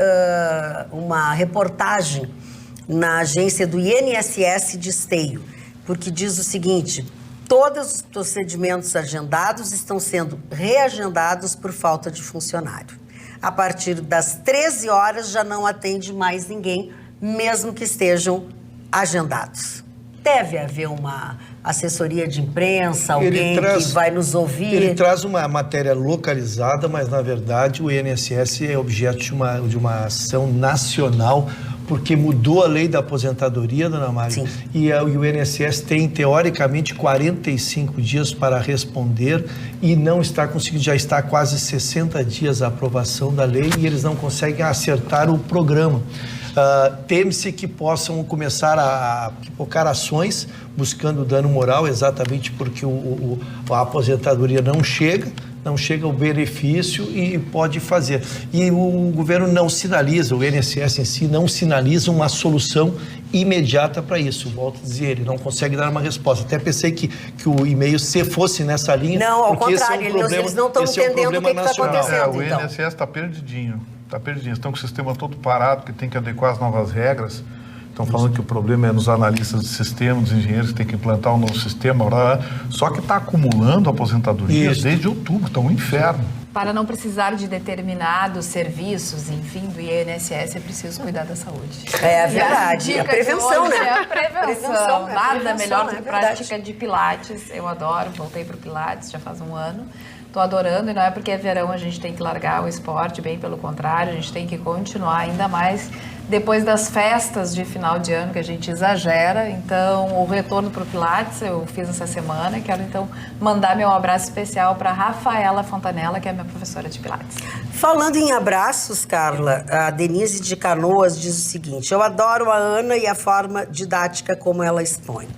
uma reportagem na agência do INSS de Esteio, porque diz o seguinte: todos os procedimentos agendados estão sendo reagendados por falta de funcionário. A partir das 13 horas já não atende mais ninguém, mesmo que estejam agendados. Deve haver uma assessoria de imprensa, alguém que vai nos ouvir. Ele traz uma matéria localizada, mas, na verdade, o INSS é objeto de uma ação nacional, porque mudou a lei da aposentadoria, dona Maria. E o INSS tem, teoricamente, 45 dias para responder e não está conseguindo, já está quase 60 dias a aprovação da lei e eles não conseguem acertar o programa. Teme-se que possam começar a pipocar ações buscando dano moral, exatamente porque a aposentadoria não chega o benefício e pode fazer. E o governo não sinaliza, o INSS em si não sinaliza uma solução imediata para isso. Volto a dizer, ele não consegue dar uma resposta. Até pensei que o e-mail, se fosse nessa linha... Não, ao contrário, eles não estão entendendo o que está acontecendo. O INSS está perdidinho. Está perdidinho. Estão com o sistema todo parado, porque tem que adequar as novas regras. Estão falando que o problema é nos analistas de sistema, dos engenheiros que têm que implantar um novo sistema. Blá, blá. Só que está acumulando aposentadorias desde outubro. Está um inferno. Para não precisar de determinados serviços, enfim, do INSS, é preciso cuidar da saúde. É verdade. A prevenção, né? A prevenção. Nada melhor do que prática de pilates. Eu adoro. Voltei para o pilates já faz um ano. Estou adorando, e não é porque é verão a gente tem que largar o esporte, bem pelo contrário, a gente tem que continuar, ainda mais depois das festas de final de ano, que a gente exagera. Então, o retorno para o Pilates eu fiz essa semana. Quero, então, mandar meu abraço especial para Rafaela Fontanella, que é minha professora de Pilates. Falando em abraços, Carla, a Denise de Canoas diz o seguinte: eu adoro a Ana e a forma didática como ela expõe.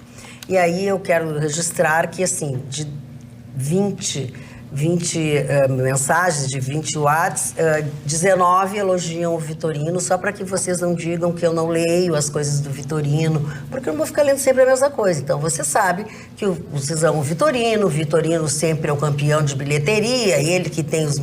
E aí eu quero registrar que, assim, de 20 mensagens, de 20 watts, 19 elogiam o Vitorino, só para que vocês não digam que eu não leio as coisas do Vitorino, porque eu não vou ficar lendo sempre a mesma coisa. Então você sabe que vocês amam o Vitorino sempre é o campeão de bilheteria, ele que tem os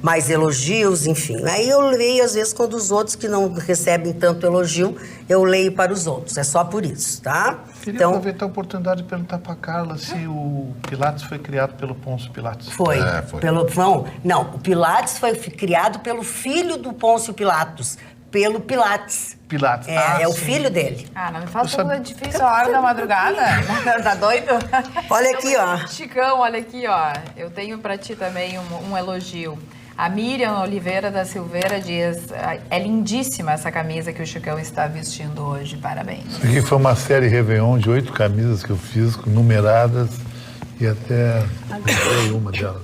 mais elogios, enfim. Aí eu leio, às vezes, quando os outros que não recebem tanto elogio, eu leio para os outros, é só por isso, tá? Queria aproveitar a oportunidade de perguntar para a Carla se o Pilates foi criado pelo Pôncio Pilatos. Foi. Não, o Pilates foi criado pelo filho do Pôncio Pilatos, pelo Pilates. Pilates. É o filho dele. Não me faça uma difícil a hora da madrugada. Tá doido? Olha aqui, ó. Chicão, olha aqui, ó. Eu tenho para ti também um elogio. A Miriam Oliveira da Silveira diz: é lindíssima essa camisa que o Chicão está vestindo hoje, parabéns. Isso aqui foi uma série Réveillon de 8 camisas que eu fiz, numeradas, e até comprei uma delas.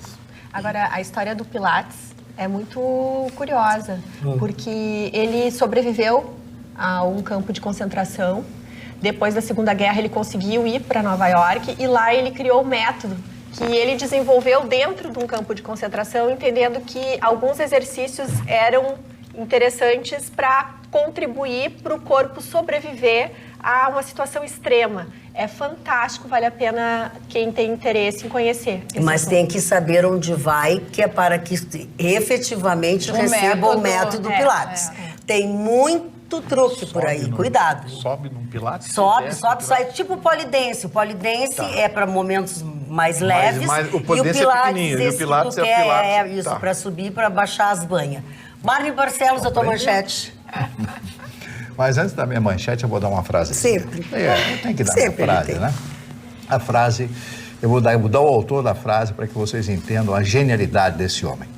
Agora, a história do Pilates é muito curiosa, porque ele sobreviveu a um campo de concentração, Depois da Segunda Guerra, ele conseguiu ir para Nova York e lá ele criou o método que ele desenvolveu dentro de um campo de concentração, entendendo que alguns exercícios eram interessantes para contribuir para o corpo sobreviver a uma situação extrema. É fantástico, vale a pena quem tem interesse em conhecer. Mas tem que saber onde vai, que é para que efetivamente receba o método Pilates. Tem muito truque por aí, cuidado. Sobe num Pilates? Sobe, sai tipo polidense. O polidense é para momentos mais leves. O polidense é pequenininho, e o Pilates é o Pilates. É isso, para subir, para baixar as banhas. Marli Barcelos, a tua manchete. Mas antes da minha manchete, eu vou dar uma frase. Sempre. Eu tenho que dar uma frase, né? A frase, eu vou dar o autor da frase para que vocês entendam a genialidade desse homem.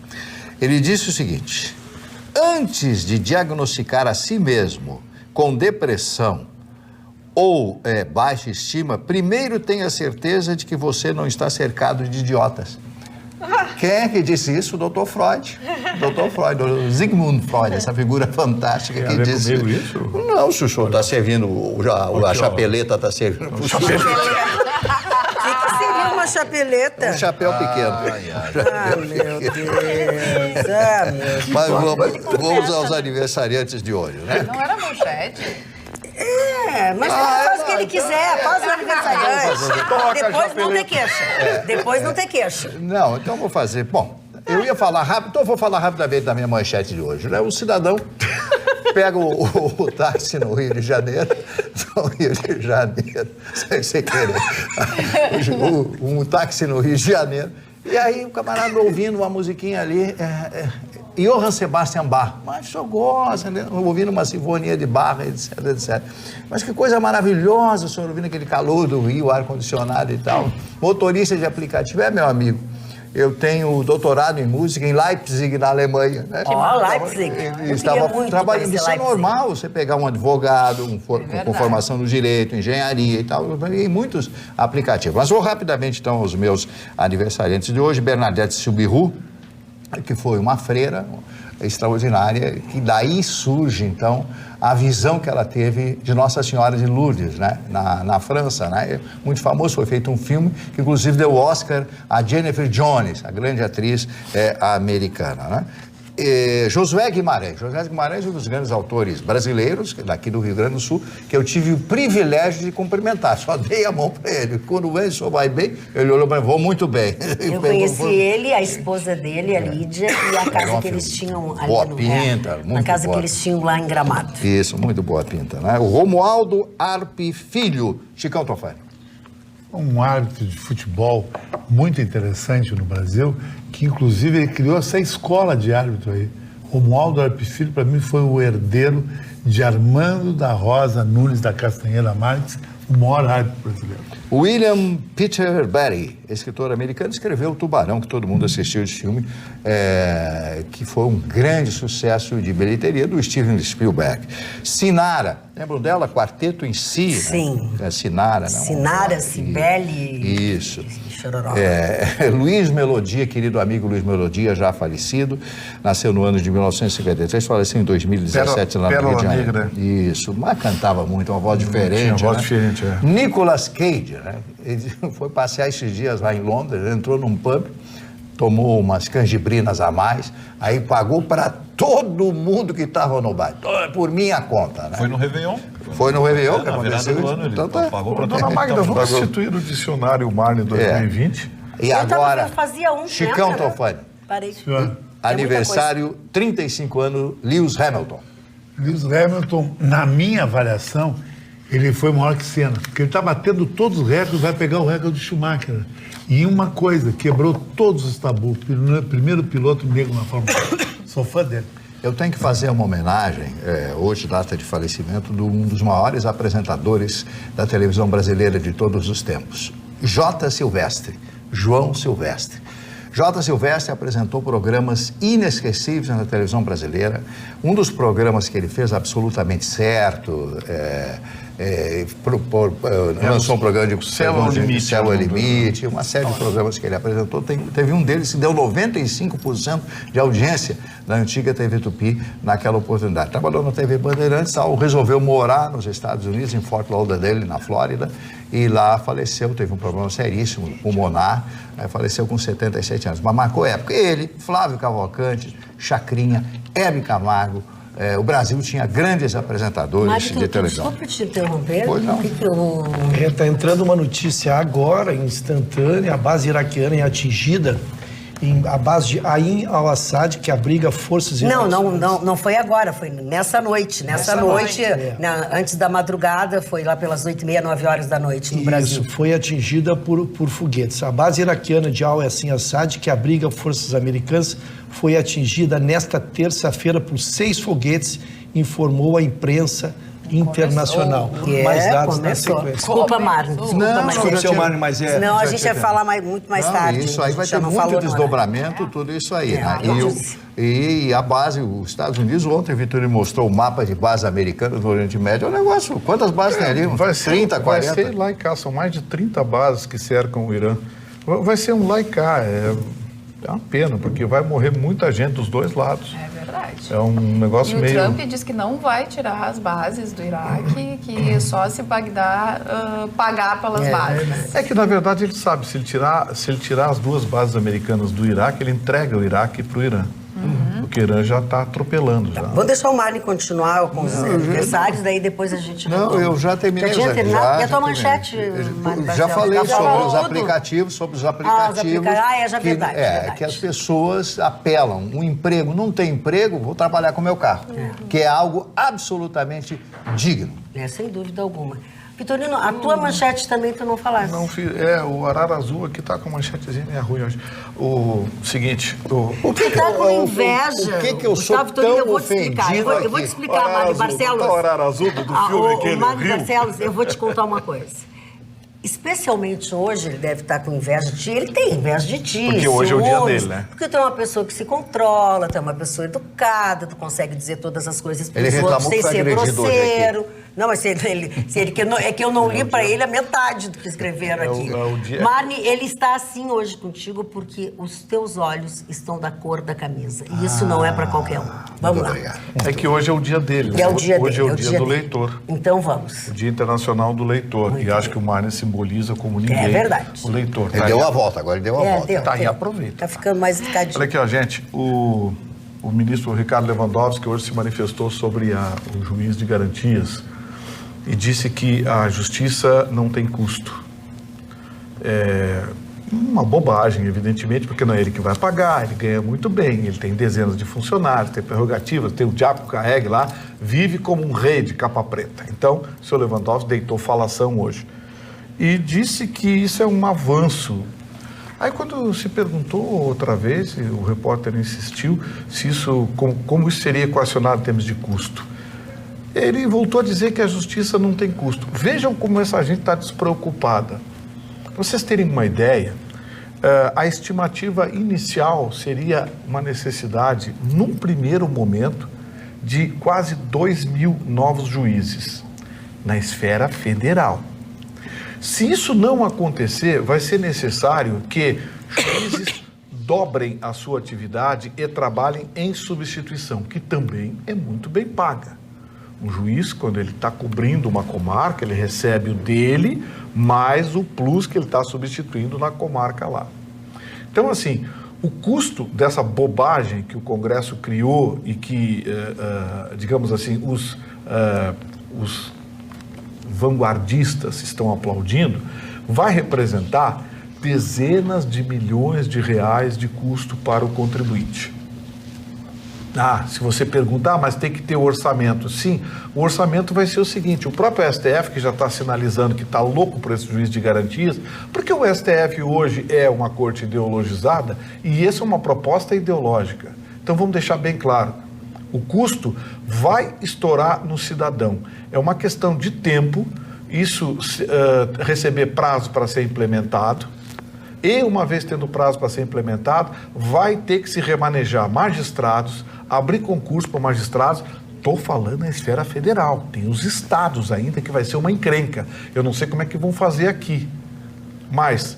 Ele disse o seguinte: antes de diagnosticar a si mesmo com depressão ou baixa estima, primeiro tenha certeza de que você não está cercado de idiotas. Quem é que disse isso? O Dr. Freud. Dr. Freud, o Sigmund Freud, essa figura fantástica que disse... isso? Não, o Chuchu está servindo, a chapeleta está servindo... O que seria uma chapeleta? Um chapéu pequeno. Meu Deus. Mas vamos aos aniversariantes de hoje, né? Não era manchete? Mas faz o que ele quiser, faz o aniversariante. Depois não tem queixa. Depois não tem queixa. Não, então eu vou fazer... Bom, eu ia falar rápido, então eu vou falar rapidamente da minha manchete de hoje, né? O cidadão pega o táxi no Rio de Janeiro, sem querer, um táxi no Rio de Janeiro, e aí o camarada ouvindo uma musiquinha ali, Johann Sebastian Bach, mas só gosta, né? Ouvindo uma sinfonia de Bach, etc, etc. Mas que coisa maravilhosa, o senhor ouvindo aquele calor do Rio, ar-condicionado e tal. Motorista de aplicativo, meu amigo, eu tenho doutorado em música em Leipzig, na Alemanha. Né? Leipzig. Estava trabalhando, isso é normal, você pegar um advogado, com formação no direito, engenharia e tal, em muitos aplicativos. Mas vou rapidamente, então, aos meus aniversariantes de hoje. Bernadette Soubirous, que foi uma freira extraordinária, que daí surge, então, a visão que ela teve de Nossa Senhora de Lourdes, né? na França, né? Muito famoso, foi feito um filme que, inclusive, deu Oscar a Jennifer Jones, a grande atriz americana, né? Josué Guimarães é um dos grandes autores brasileiros, daqui do Rio Grande do Sul, que eu tive o privilégio de cumprimentar, só dei a mão para ele. Quando vem, só vai bem, ele olhou para mim, vou muito bem. Eu conheci ele, a esposa dele, a Lídia, e a casa que eles tinham ali boa pinta, muito na casa boa. que eles tinham lá em Gramado. Isso, muito boa pinta, né? O Romualdo Arpe Filho, Chicão Tofani. Um árbitro de futebol muito interessante no Brasil, que inclusive ele criou essa escola de árbitro aí. Romualdo Arpe Filho, para mim, foi o herdeiro de Armando da Rosa Nunes da Castanheira Marques, o maior árbitro brasileiro. William Peter Blatty, escritor americano, escreveu O Tubarão, que todo mundo assistiu esse filme, que foi um grande sucesso de bilheteria do Steven Spielberg. Sinara, lembram dela? Quarteto em Si? Sim. Né? Sinara, não? Sinara, Cibele. Isso. Luiz Melodia, querido amigo Luiz Melodia, já falecido, nasceu no ano de 1953, faleceu em 2017 lá no Rio de Janeiro. Negra. Isso, mas cantava muito, uma voz diferente. Tinha uma voz diferente, Nicolas Cage, né? Ele foi passear esses dias lá em Londres, entrou num pub, tomou umas canjibrinas a mais, aí pagou para todo mundo que estava no bar, por minha conta, né? Foi no Réveillon? Foi no Réveillon que na aconteceu. virada do ano, ele pagou para Dona Magda, vamos instituir o dicionário Marley 2020? E agora, fazia um Chicão tempo, né? Tofani. Parei. Aniversário, 35 anos, Lewis Hamilton. Lewis Hamilton, na minha avaliação, ele foi maior que Senna, porque ele está batendo todos os recordes, vai pegar o recorde de Schumacher. E uma coisa, quebrou todos os tabus, primeiro piloto negro na Fórmula 1. Sou fã dele. Eu tenho que fazer uma homenagem, hoje, data de falecimento, de um dos maiores apresentadores da televisão brasileira de todos os tempos, J. Silvestre, João Silvestre. J. Silvestre apresentou programas inesquecíveis na televisão brasileira. Um dos programas que ele fez absolutamente certo, lançou um programa de Célula Limite. Célula Limite, uma série de programas que ele apresentou. Teve um deles que deu 95% de audiência na antiga TV Tupi naquela oportunidade. Trabalhou na TV Bandeirantes, resolveu morar nos Estados Unidos, em Fort Lauderdale, na Flórida, e lá faleceu, teve um problema seríssimo, pulmonar, faleceu com 77 anos, mas marcou época. Ele, Flávio Cavalcante, Chacrinha, Hebe Camargo, o Brasil tinha grandes apresentadores de televisão. Desculpa te interromper. Pois não. Está entrando uma notícia agora, instantânea, a base iraquiana é atingida, a base de Ain al-Assad, que abriga forças iraquianas. Não foi agora, foi nessa noite. Nessa noite, antes da madrugada, foi lá pelas 8h30, 9 horas da noite no Brasil. Isso, foi atingida por foguetes. A base iraquiana de al-Assad, que abriga forças americanas, foi atingida nesta terça-feira por 6 foguetes, informou a imprensa internacional. Mais dados na sequência. Desculpa, Marne. Desculpa, Marne, mas Senão a gente vai falar muito mais tarde. Isso aí vai ter muito desdobramento, tudo isso aí. Né? E a base, os Estados Unidos, ontem, Vitor mostrou o mapa de bases americanas no Oriente Médio. É um negócio, quantas bases tem ali? Vai ser, 30, 40? Vai ser lá e cá, são mais de 30 bases que cercam o Irã. Vai ser um lá e cá, é uma pena, porque vai morrer muita gente dos dois lados. É verdade. É um negócio meio... E o Trump diz que não vai tirar as bases do Iraque, que só se Bagdá pagar pelas bases. É que, na verdade, ele sabe, se ele tirar as 2 bases americanas do Iraque, ele entrega o Iraque para o Irã. Porque o Irã já está atropelando. Já. Vamos deixar o Marne continuar com os adversários, daí depois a gente... Não, eu já terminei. Já tinha terminado? E a tua manchete, Marne? Já falei sobre os aplicativos, é verdade. Que as pessoas apelam. Um emprego, não tem emprego, vou trabalhar com o meu carro. Que é algo absolutamente digno. Sem dúvida alguma. Vitorino, a tua manchete também tu não falaste. Não, o Arara Azul aqui tá com manchetezinha meio ruim hoje. O seguinte... O que tá com inveja? O que eu sou tão ofendido aqui? Eu vou te explicar, Mário Barcelos. O Arara Azul do filme aquele Mário Barcelos, eu vou te contar uma coisa. Especialmente hoje, ele deve estar com inveja de ti. Ele tem inveja de ti. Porque hoje é o dia dele, né? Porque tu é uma pessoa que se controla, tu é uma pessoa educada, tu consegue dizer todas as coisas para os outros sem ser grosseiro. Não, mas é que eu não li para ele a metade do que escreveram aqui. Marne, ele está assim hoje contigo porque os teus olhos estão da cor da camisa. E isso não é para qualquer um. Vamos lá. É que hoje é o dia dele. É o dia hoje dele, é o dia do leitor. Então vamos. O Dia Internacional do Leitor. E acho que o Marne simboliza como ninguém. É verdade. O leitor. Ele deu a volta, agora ele deu a volta. Tá aí, aproveita. Tá ficando mais educadinho. Olha aqui, ó, gente. O ministro Ricardo Lewandowski hoje se manifestou sobre o juiz de garantias e disse que a justiça não tem custo. É uma bobagem, evidentemente, porque não é ele que vai pagar, ele ganha muito bem, ele tem dezenas de funcionários, tem prerrogativas, tem o diabo carregue lá, vive como um rei de capa preta. Então, o senhor Lewandowski deitou falação hoje e disse que isso é um avanço. Aí quando se perguntou outra vez, o repórter insistiu, se isso, como isso seria equacionado em termos de custo. Ele voltou a dizer que a justiça não tem custo. Vejam como essa gente está despreocupada. Para vocês terem uma ideia, a estimativa inicial seria uma necessidade, num primeiro momento, de quase 2.000 novos juízes na esfera federal. Se isso não acontecer, vai ser necessário que juízes dobrem a sua atividade e trabalhem em substituição, que também é muito bem paga. Um juiz, quando ele está cobrindo uma comarca, ele recebe o dele, mais o plus que ele está substituindo na comarca lá. Então, assim, o custo dessa bobagem que o Congresso criou e que, digamos assim, os vanguardistas estão aplaudindo, vai representar dezenas de milhões de reais de custo para o contribuinte. Se você perguntar, mas tem que ter o orçamento. Sim, o orçamento vai ser o seguinte, o próprio STF, que já está sinalizando que está louco por esse juiz de garantias, porque o STF hoje é uma corte ideologizada e essa é uma proposta ideológica. Então vamos deixar bem claro, o custo vai estourar no cidadão. É uma questão de tempo, isso receber prazo para ser implementado, e uma vez tendo prazo para ser implementado, vai ter que se remanejar magistrados, abrir concurso para magistrados, estou falando na esfera federal. Tem os estados ainda que vai ser uma encrenca. Eu não sei como é que vão fazer aqui. Mas,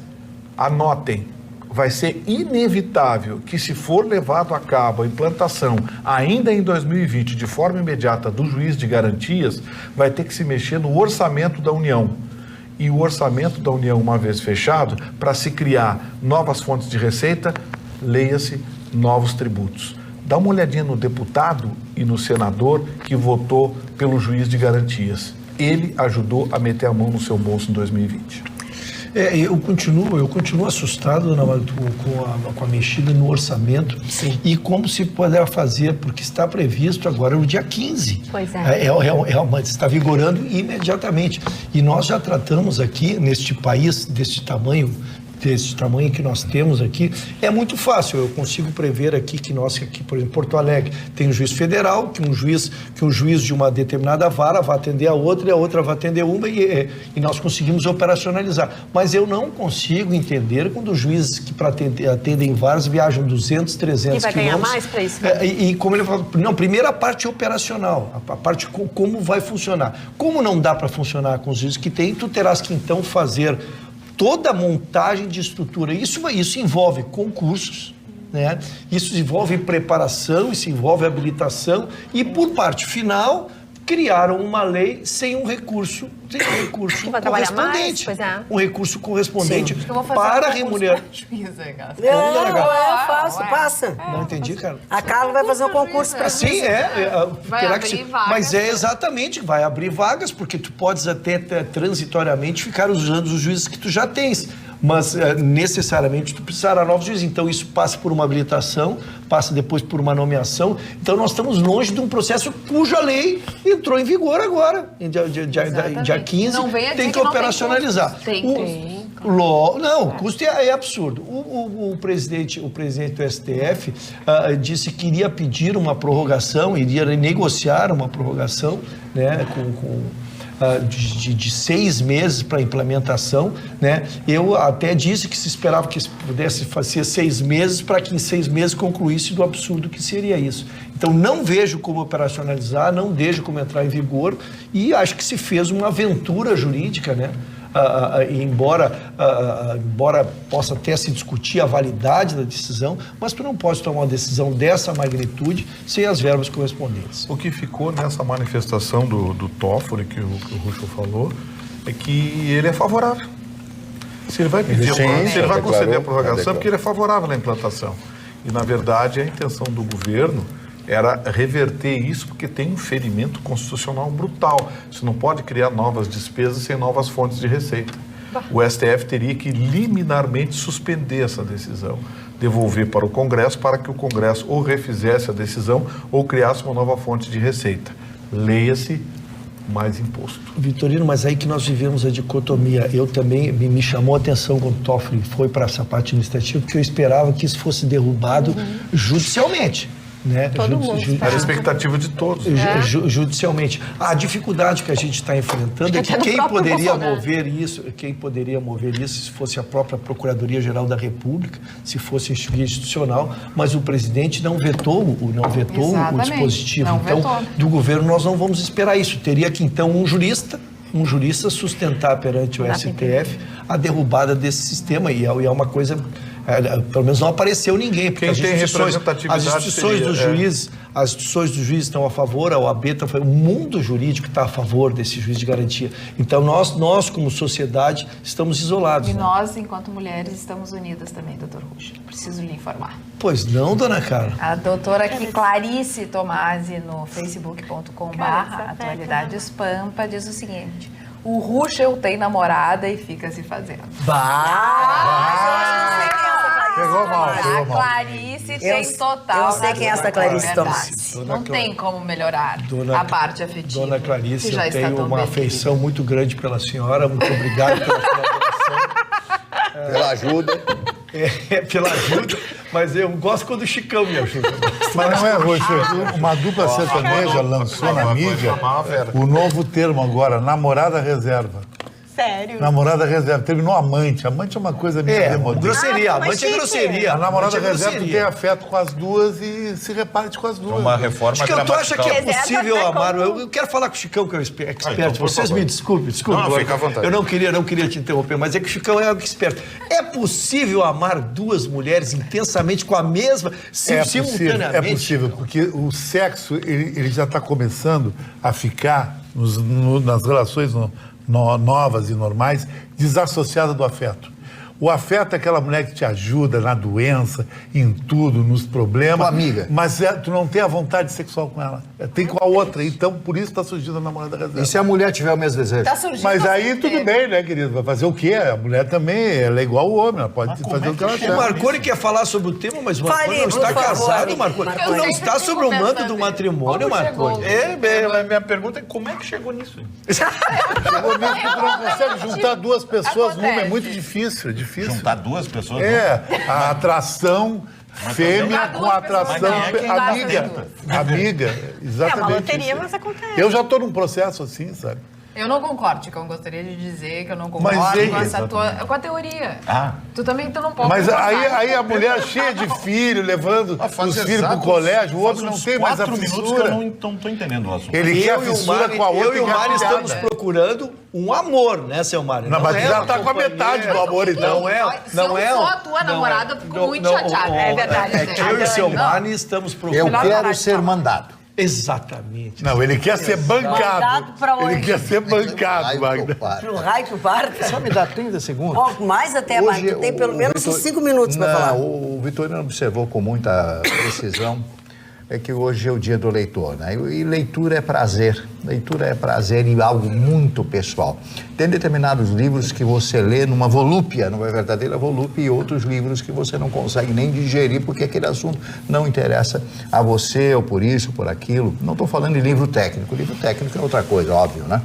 anotem, vai ser inevitável que, se for levado a cabo a implantação ainda em 2020 de forma imediata do juiz de garantias, vai ter que se mexer no orçamento da União. E o orçamento da União, uma vez fechado, para se criar novas fontes de receita, leia-se novos tributos. Dá uma olhadinha no deputado e no senador que votou pelo juiz de garantias. Ele ajudou a meter a mão no seu bolso em 2020. Eu continuo assustado, dona Maria, com a mexida no orçamento. Sim. E como se poderá fazer, porque está previsto agora no dia 15. Pois é. Está vigorando imediatamente. E nós já tratamos aqui, neste país, deste tamanho que nós temos aqui, é muito fácil. Eu consigo prever aqui que nós, aqui, por exemplo, Porto Alegre, tem um juiz federal, que um juiz de uma determinada vara vai atender a outra e a outra vai atender uma e nós conseguimos operacionalizar. Mas eu não consigo entender quando os juízes que atendem varas viajam 200, 300 quilômetros. E vai ganhar mais para isso? E como ele fala, não, primeiro a parte operacional, a parte como vai funcionar. Como não dá para funcionar com os juízes que tem, tu terás que então fazer toda a montagem de estrutura. Isso envolve concursos, né? Isso envolve preparação, isso envolve habilitação e, por parte final, criaram uma lei sem um recurso correspondente. Um recurso correspondente para remunerar. Eu faço, passa. Não entendi, cara. A Carla vai fazer um concurso para sim, vai abrir vagas. Mas exatamente, vai abrir vagas, porque tu podes até transitoriamente ficar usando os juízes que tu já tens. Mas necessariamente tu precisará de novos juízes. Então isso passa por uma habilitação, passa depois por uma nomeação. Então nós estamos longe de um processo cuja lei entrou em vigor agora, dia 15, tem que operacionalizar. O custo é absurdo. O presidente do STF disse que iria pedir uma prorrogação, iria negociar uma prorrogação, né, de 6 meses para implementação, né? Eu até disse que se esperava que pudesse fazer 6 meses para que em 6 meses concluísse do absurdo que seria isso. Então não vejo como operacionalizar, não vejo como entrar em vigor e acho que se fez uma aventura jurídica, né? Embora possa até se discutir a validade da decisão, mas tu não pode tomar uma decisão dessa magnitude sem as verbas correspondentes. O que ficou nessa manifestação do Toffoli, que o Ruschel falou, é que ele é favorável. Se ele vai pedir, se ele vai conceder a prorrogação, porque ele é favorável à implantação. E, na verdade, a intenção do governo era reverter isso, porque tem um ferimento constitucional brutal. Você não pode criar novas despesas sem novas fontes de receita. O STF teria que liminarmente suspender essa decisão, devolver para o Congresso, para que o Congresso ou refizesse a decisão ou criasse uma nova fonte de receita. Leia-se mais imposto. Vitorino, mas aí que nós vivemos a dicotomia. Eu também, me chamou a atenção quando o Toffoli foi para essa parte administrativa, porque eu esperava que isso fosse derrubado judicialmente. Né? Era a expectativa de todos. Judicialmente. A dificuldade que a gente está enfrentando é que quem poderia mover isso se fosse a própria Procuradoria-Geral da República, se fosse institucional, mas o presidente não vetou o dispositivo. Do governo nós não vamos esperar isso. Teria que, então, um jurista sustentar perante o STF a derrubada desse sistema, e é uma coisa... pelo menos não apareceu ninguém, porque as instituições dos juízes estão a favor, a OAB está a favor, o mundo jurídico está a favor desse juiz de garantia. Então nós como sociedade estamos isolados. E nós, enquanto mulheres, estamos unidas também, doutor Ruschel. Preciso lhe informar. Pois não, dona Carla? A doutora aqui, Clarice Tomasi, no facebook.com/atualidades Pampa, diz o seguinte: o Ruschel tem namorada e fica se fazendo. Pegou mal. A Clarice tem total. Eu sei quem é essa Clarice Tomasi. Não tem como melhorar a parte afetiva. Dona Clarice, eu tenho uma afeição muito grande pela senhora. Muito obrigado pela colaboração. Pela ajuda. Pela ajuda, mas eu gosto quando o Chicão me ajuda. Mas não é, Ruschel, uma dupla sertaneja lançou na mídia o novo termo agora, namorada reserva. Sério? Namorada reserva. Terminou amante. Amante é uma coisa meio demodê. Grosseria. Amante é grosseria. A namorada Amante é reserva grosseria. tem afeto com as duas e se reparte com as duas. Uma reforma Chicão, tu acha que é Reserva possível até amar? como- Eu quero falar com o Chicão, que é o expert. então, por Vocês favor. me desculpem. Não, fica à vontade. Eu não queria te interromper, mas é que o Chicão é o expert. É possível amar duas mulheres intensamente com a mesma, simultaneamente? É possível, porque o sexo ele já está começando a ficar nas relações novas e normais desassociada do afeto. O afeto é aquela mulher que te ajuda na doença, em tudo, nos problemas. Tua amiga. Mas tu não tem a vontade sexual com ela. Tem com a outra. Então, por isso está surgindo a namorada reserva. E se a mulher tiver o mesmo desejo? Tá surgindo Mas aí assim, tudo bem, né, querido? Vai fazer o quê? A mulher também, ela é igual o homem, ela pode fazer o que ela O quer. Marconi quer falar sobre o tema, mas o Marconi Fale, não está por favor. casado, Marconi. Tu não está sobre o manto do matrimônio, Marconi. Minha pergunta é como é que chegou nisso? Chegou mesmo que tu não consegue juntar duas pessoas numa, é Acontece. muito difícil, é difícil. Juntar duas pessoas? É, a atração fêmea com a atração Mas quem é que amiga. Amiga, exatamente. É uma loteria, isso. mas acontece. Eu já estou num processo assim, sabe? Eu não concordo, Chico. Eu gostaria de dizer que eu não concordo Mas com essa com a teoria. Tu também não pode. Mas aí a mulher cheia de filho, levando os filhos pro colégio, o outro não tem mais a 4 minutos que eu fissura. não estou entendendo o assunto. Ele quer a fissura com a outra. Eu e o Mário engatilhada. estamos procurando um amor, né, seu Mário? Não, mas é já uma tá com a companhia. metade do amor, então. Não é. Se Não eu é. sou a tua namorada, eu fico muito chateada. É verdade, É que eu e o seu Não. Mário estamos Eu procurando. quero ser mandado. Exatamente. Não, ele quer ser Mandado bancado. pra onde? Ele quer ser bancado, Ai, Magda. meu pai. Pro raio que o parta. Só me dá 30 segundos. Ó, mais até, Hoje, Magda. Tem pelo o menos Vitor- uns 5 minutos para Não, falar. O Vitorino observou com muita precisão é que hoje é o dia do leitor, né? E leitura é prazer. Leitura é prazer e algo muito pessoal. Tem determinados livros que você lê numa volúpia, numa verdadeira volúpia, e outros livros que você não consegue nem digerir porque aquele assunto não interessa a você, ou por isso, ou por aquilo. Não estou falando de livro técnico. Livro técnico é outra coisa, óbvio, né?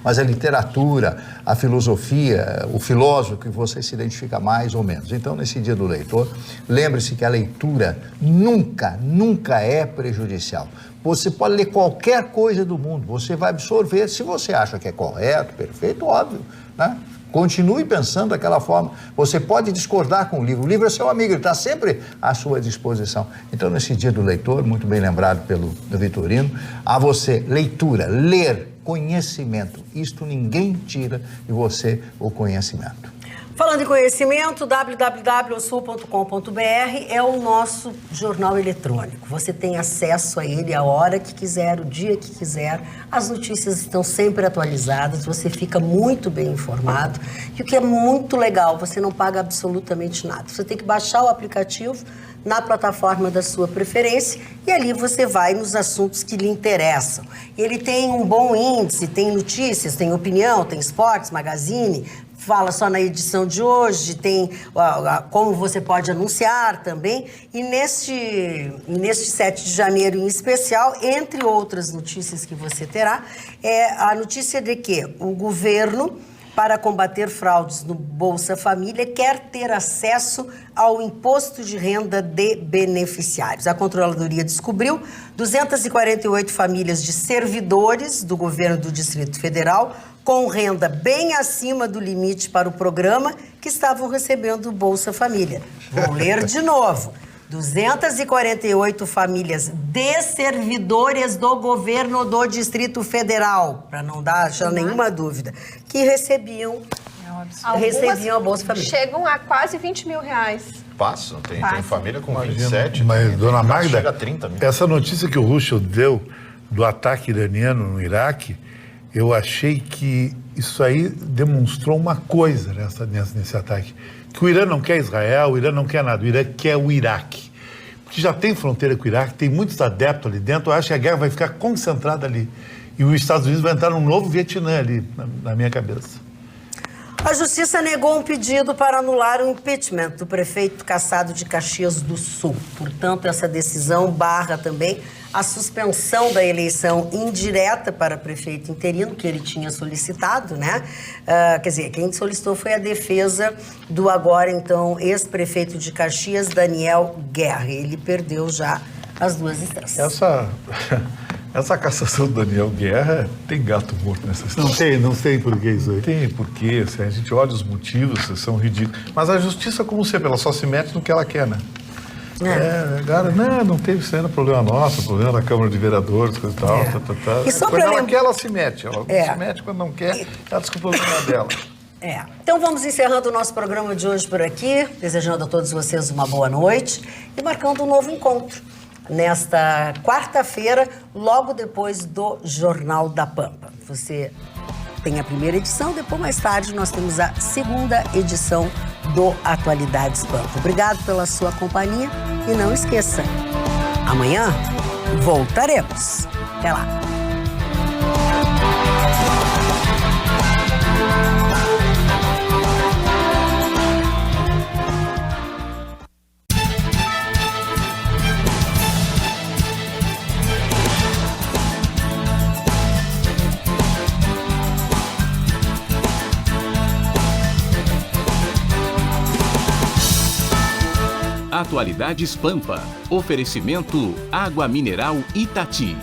Mas a literatura, a filosofia, o filósofo que você se identifica mais ou menos. Então, nesse dia do leitor, lembre-se que a leitura nunca é prejudicial. Você pode ler qualquer coisa do mundo, você vai absorver. Se você acha que é correto, perfeito, óbvio, né? Continue pensando daquela forma. Você pode discordar com o livro é seu amigo, ele está sempre à sua disposição. Então, nesse dia do leitor, muito bem lembrado pelo Vitorino, a você, leitura, ler, conhecimento. Isto ninguém tira de você o conhecimento. Falando em conhecimento, www.sul.com.br é o nosso jornal eletrônico. Você tem acesso a ele a hora que quiser, o dia que quiser. As notícias estão sempre atualizadas, você fica muito bem informado. E o que é muito legal, você não paga absolutamente nada. Você tem que baixar o aplicativo na plataforma da sua preferência e ali você vai nos assuntos que lhe interessam. Ele tem um bom índice, tem notícias, tem opinião, tem esportes, magazine, fala só na edição de hoje, tem como você pode anunciar também. E neste 7 de janeiro em especial, entre outras notícias que você terá, é a notícia de que o governo, para combater fraudes no Bolsa Família, quer ter acesso ao imposto de renda de beneficiários. A Controladoria descobriu 248 famílias de servidores do governo do Distrito Federal com renda bem acima do limite para o programa que estavam recebendo o Bolsa Família. Vou ler de novo. 248 famílias de servidores do governo do Distrito Federal, para não dar nenhuma dúvida, que recebiam a Bolsa Família. Chegam a quase 20 mil reais. Passa, tem família com Imagina, 27. mas, dona Magda, chega a 30 mil. essa notícia que o Ruschel deu do ataque iraniano no Iraque, eu achei que isso aí demonstrou uma coisa nesse ataque. Que o Irã não quer Israel, o Irã não quer nada, o Irã quer o Iraque. Porque já tem fronteira com o Iraque, tem muitos adeptos ali dentro, eu acho que a guerra vai ficar concentrada ali. E os Estados Unidos vai entrar num novo Vietnã ali, na minha cabeça. A Justiça negou um pedido para anular o impeachment do prefeito cassado de Caxias do Sul. Portanto, essa decisão barra também a suspensão da eleição indireta para prefeito interino, que ele tinha solicitado, né? Quer dizer, quem solicitou foi a defesa do agora, então, ex-prefeito de Caxias, Daniel Guerra. Ele perdeu já as duas instâncias. Essa cassação do Daniel Guerra tem gato morto nessa história. Não sei por que isso aí. Tem porquê, se a gente olha os motivos, são ridículos. Mas a justiça, como sempre, ela só se mete no que ela quer, né? Cara, não teve sendo problema nosso, problema da Câmara de Vereadores, coisa e tal. E só quando pra ela quer, ela se mete. Ela É. se mete quando não quer, ela desculpa o problema dela. Então vamos encerrando o nosso programa de hoje por aqui, desejando a todos vocês uma boa noite e marcando um novo encontro nesta quarta-feira, logo depois do Jornal da Pampa. Você tem a primeira edição, depois mais tarde nós temos a segunda edição do Atualidades Pampa. Obrigado pela sua companhia e não esqueça, amanhã voltaremos. Até lá. Atualidades Pampa. Oferecimento Água Mineral Itati.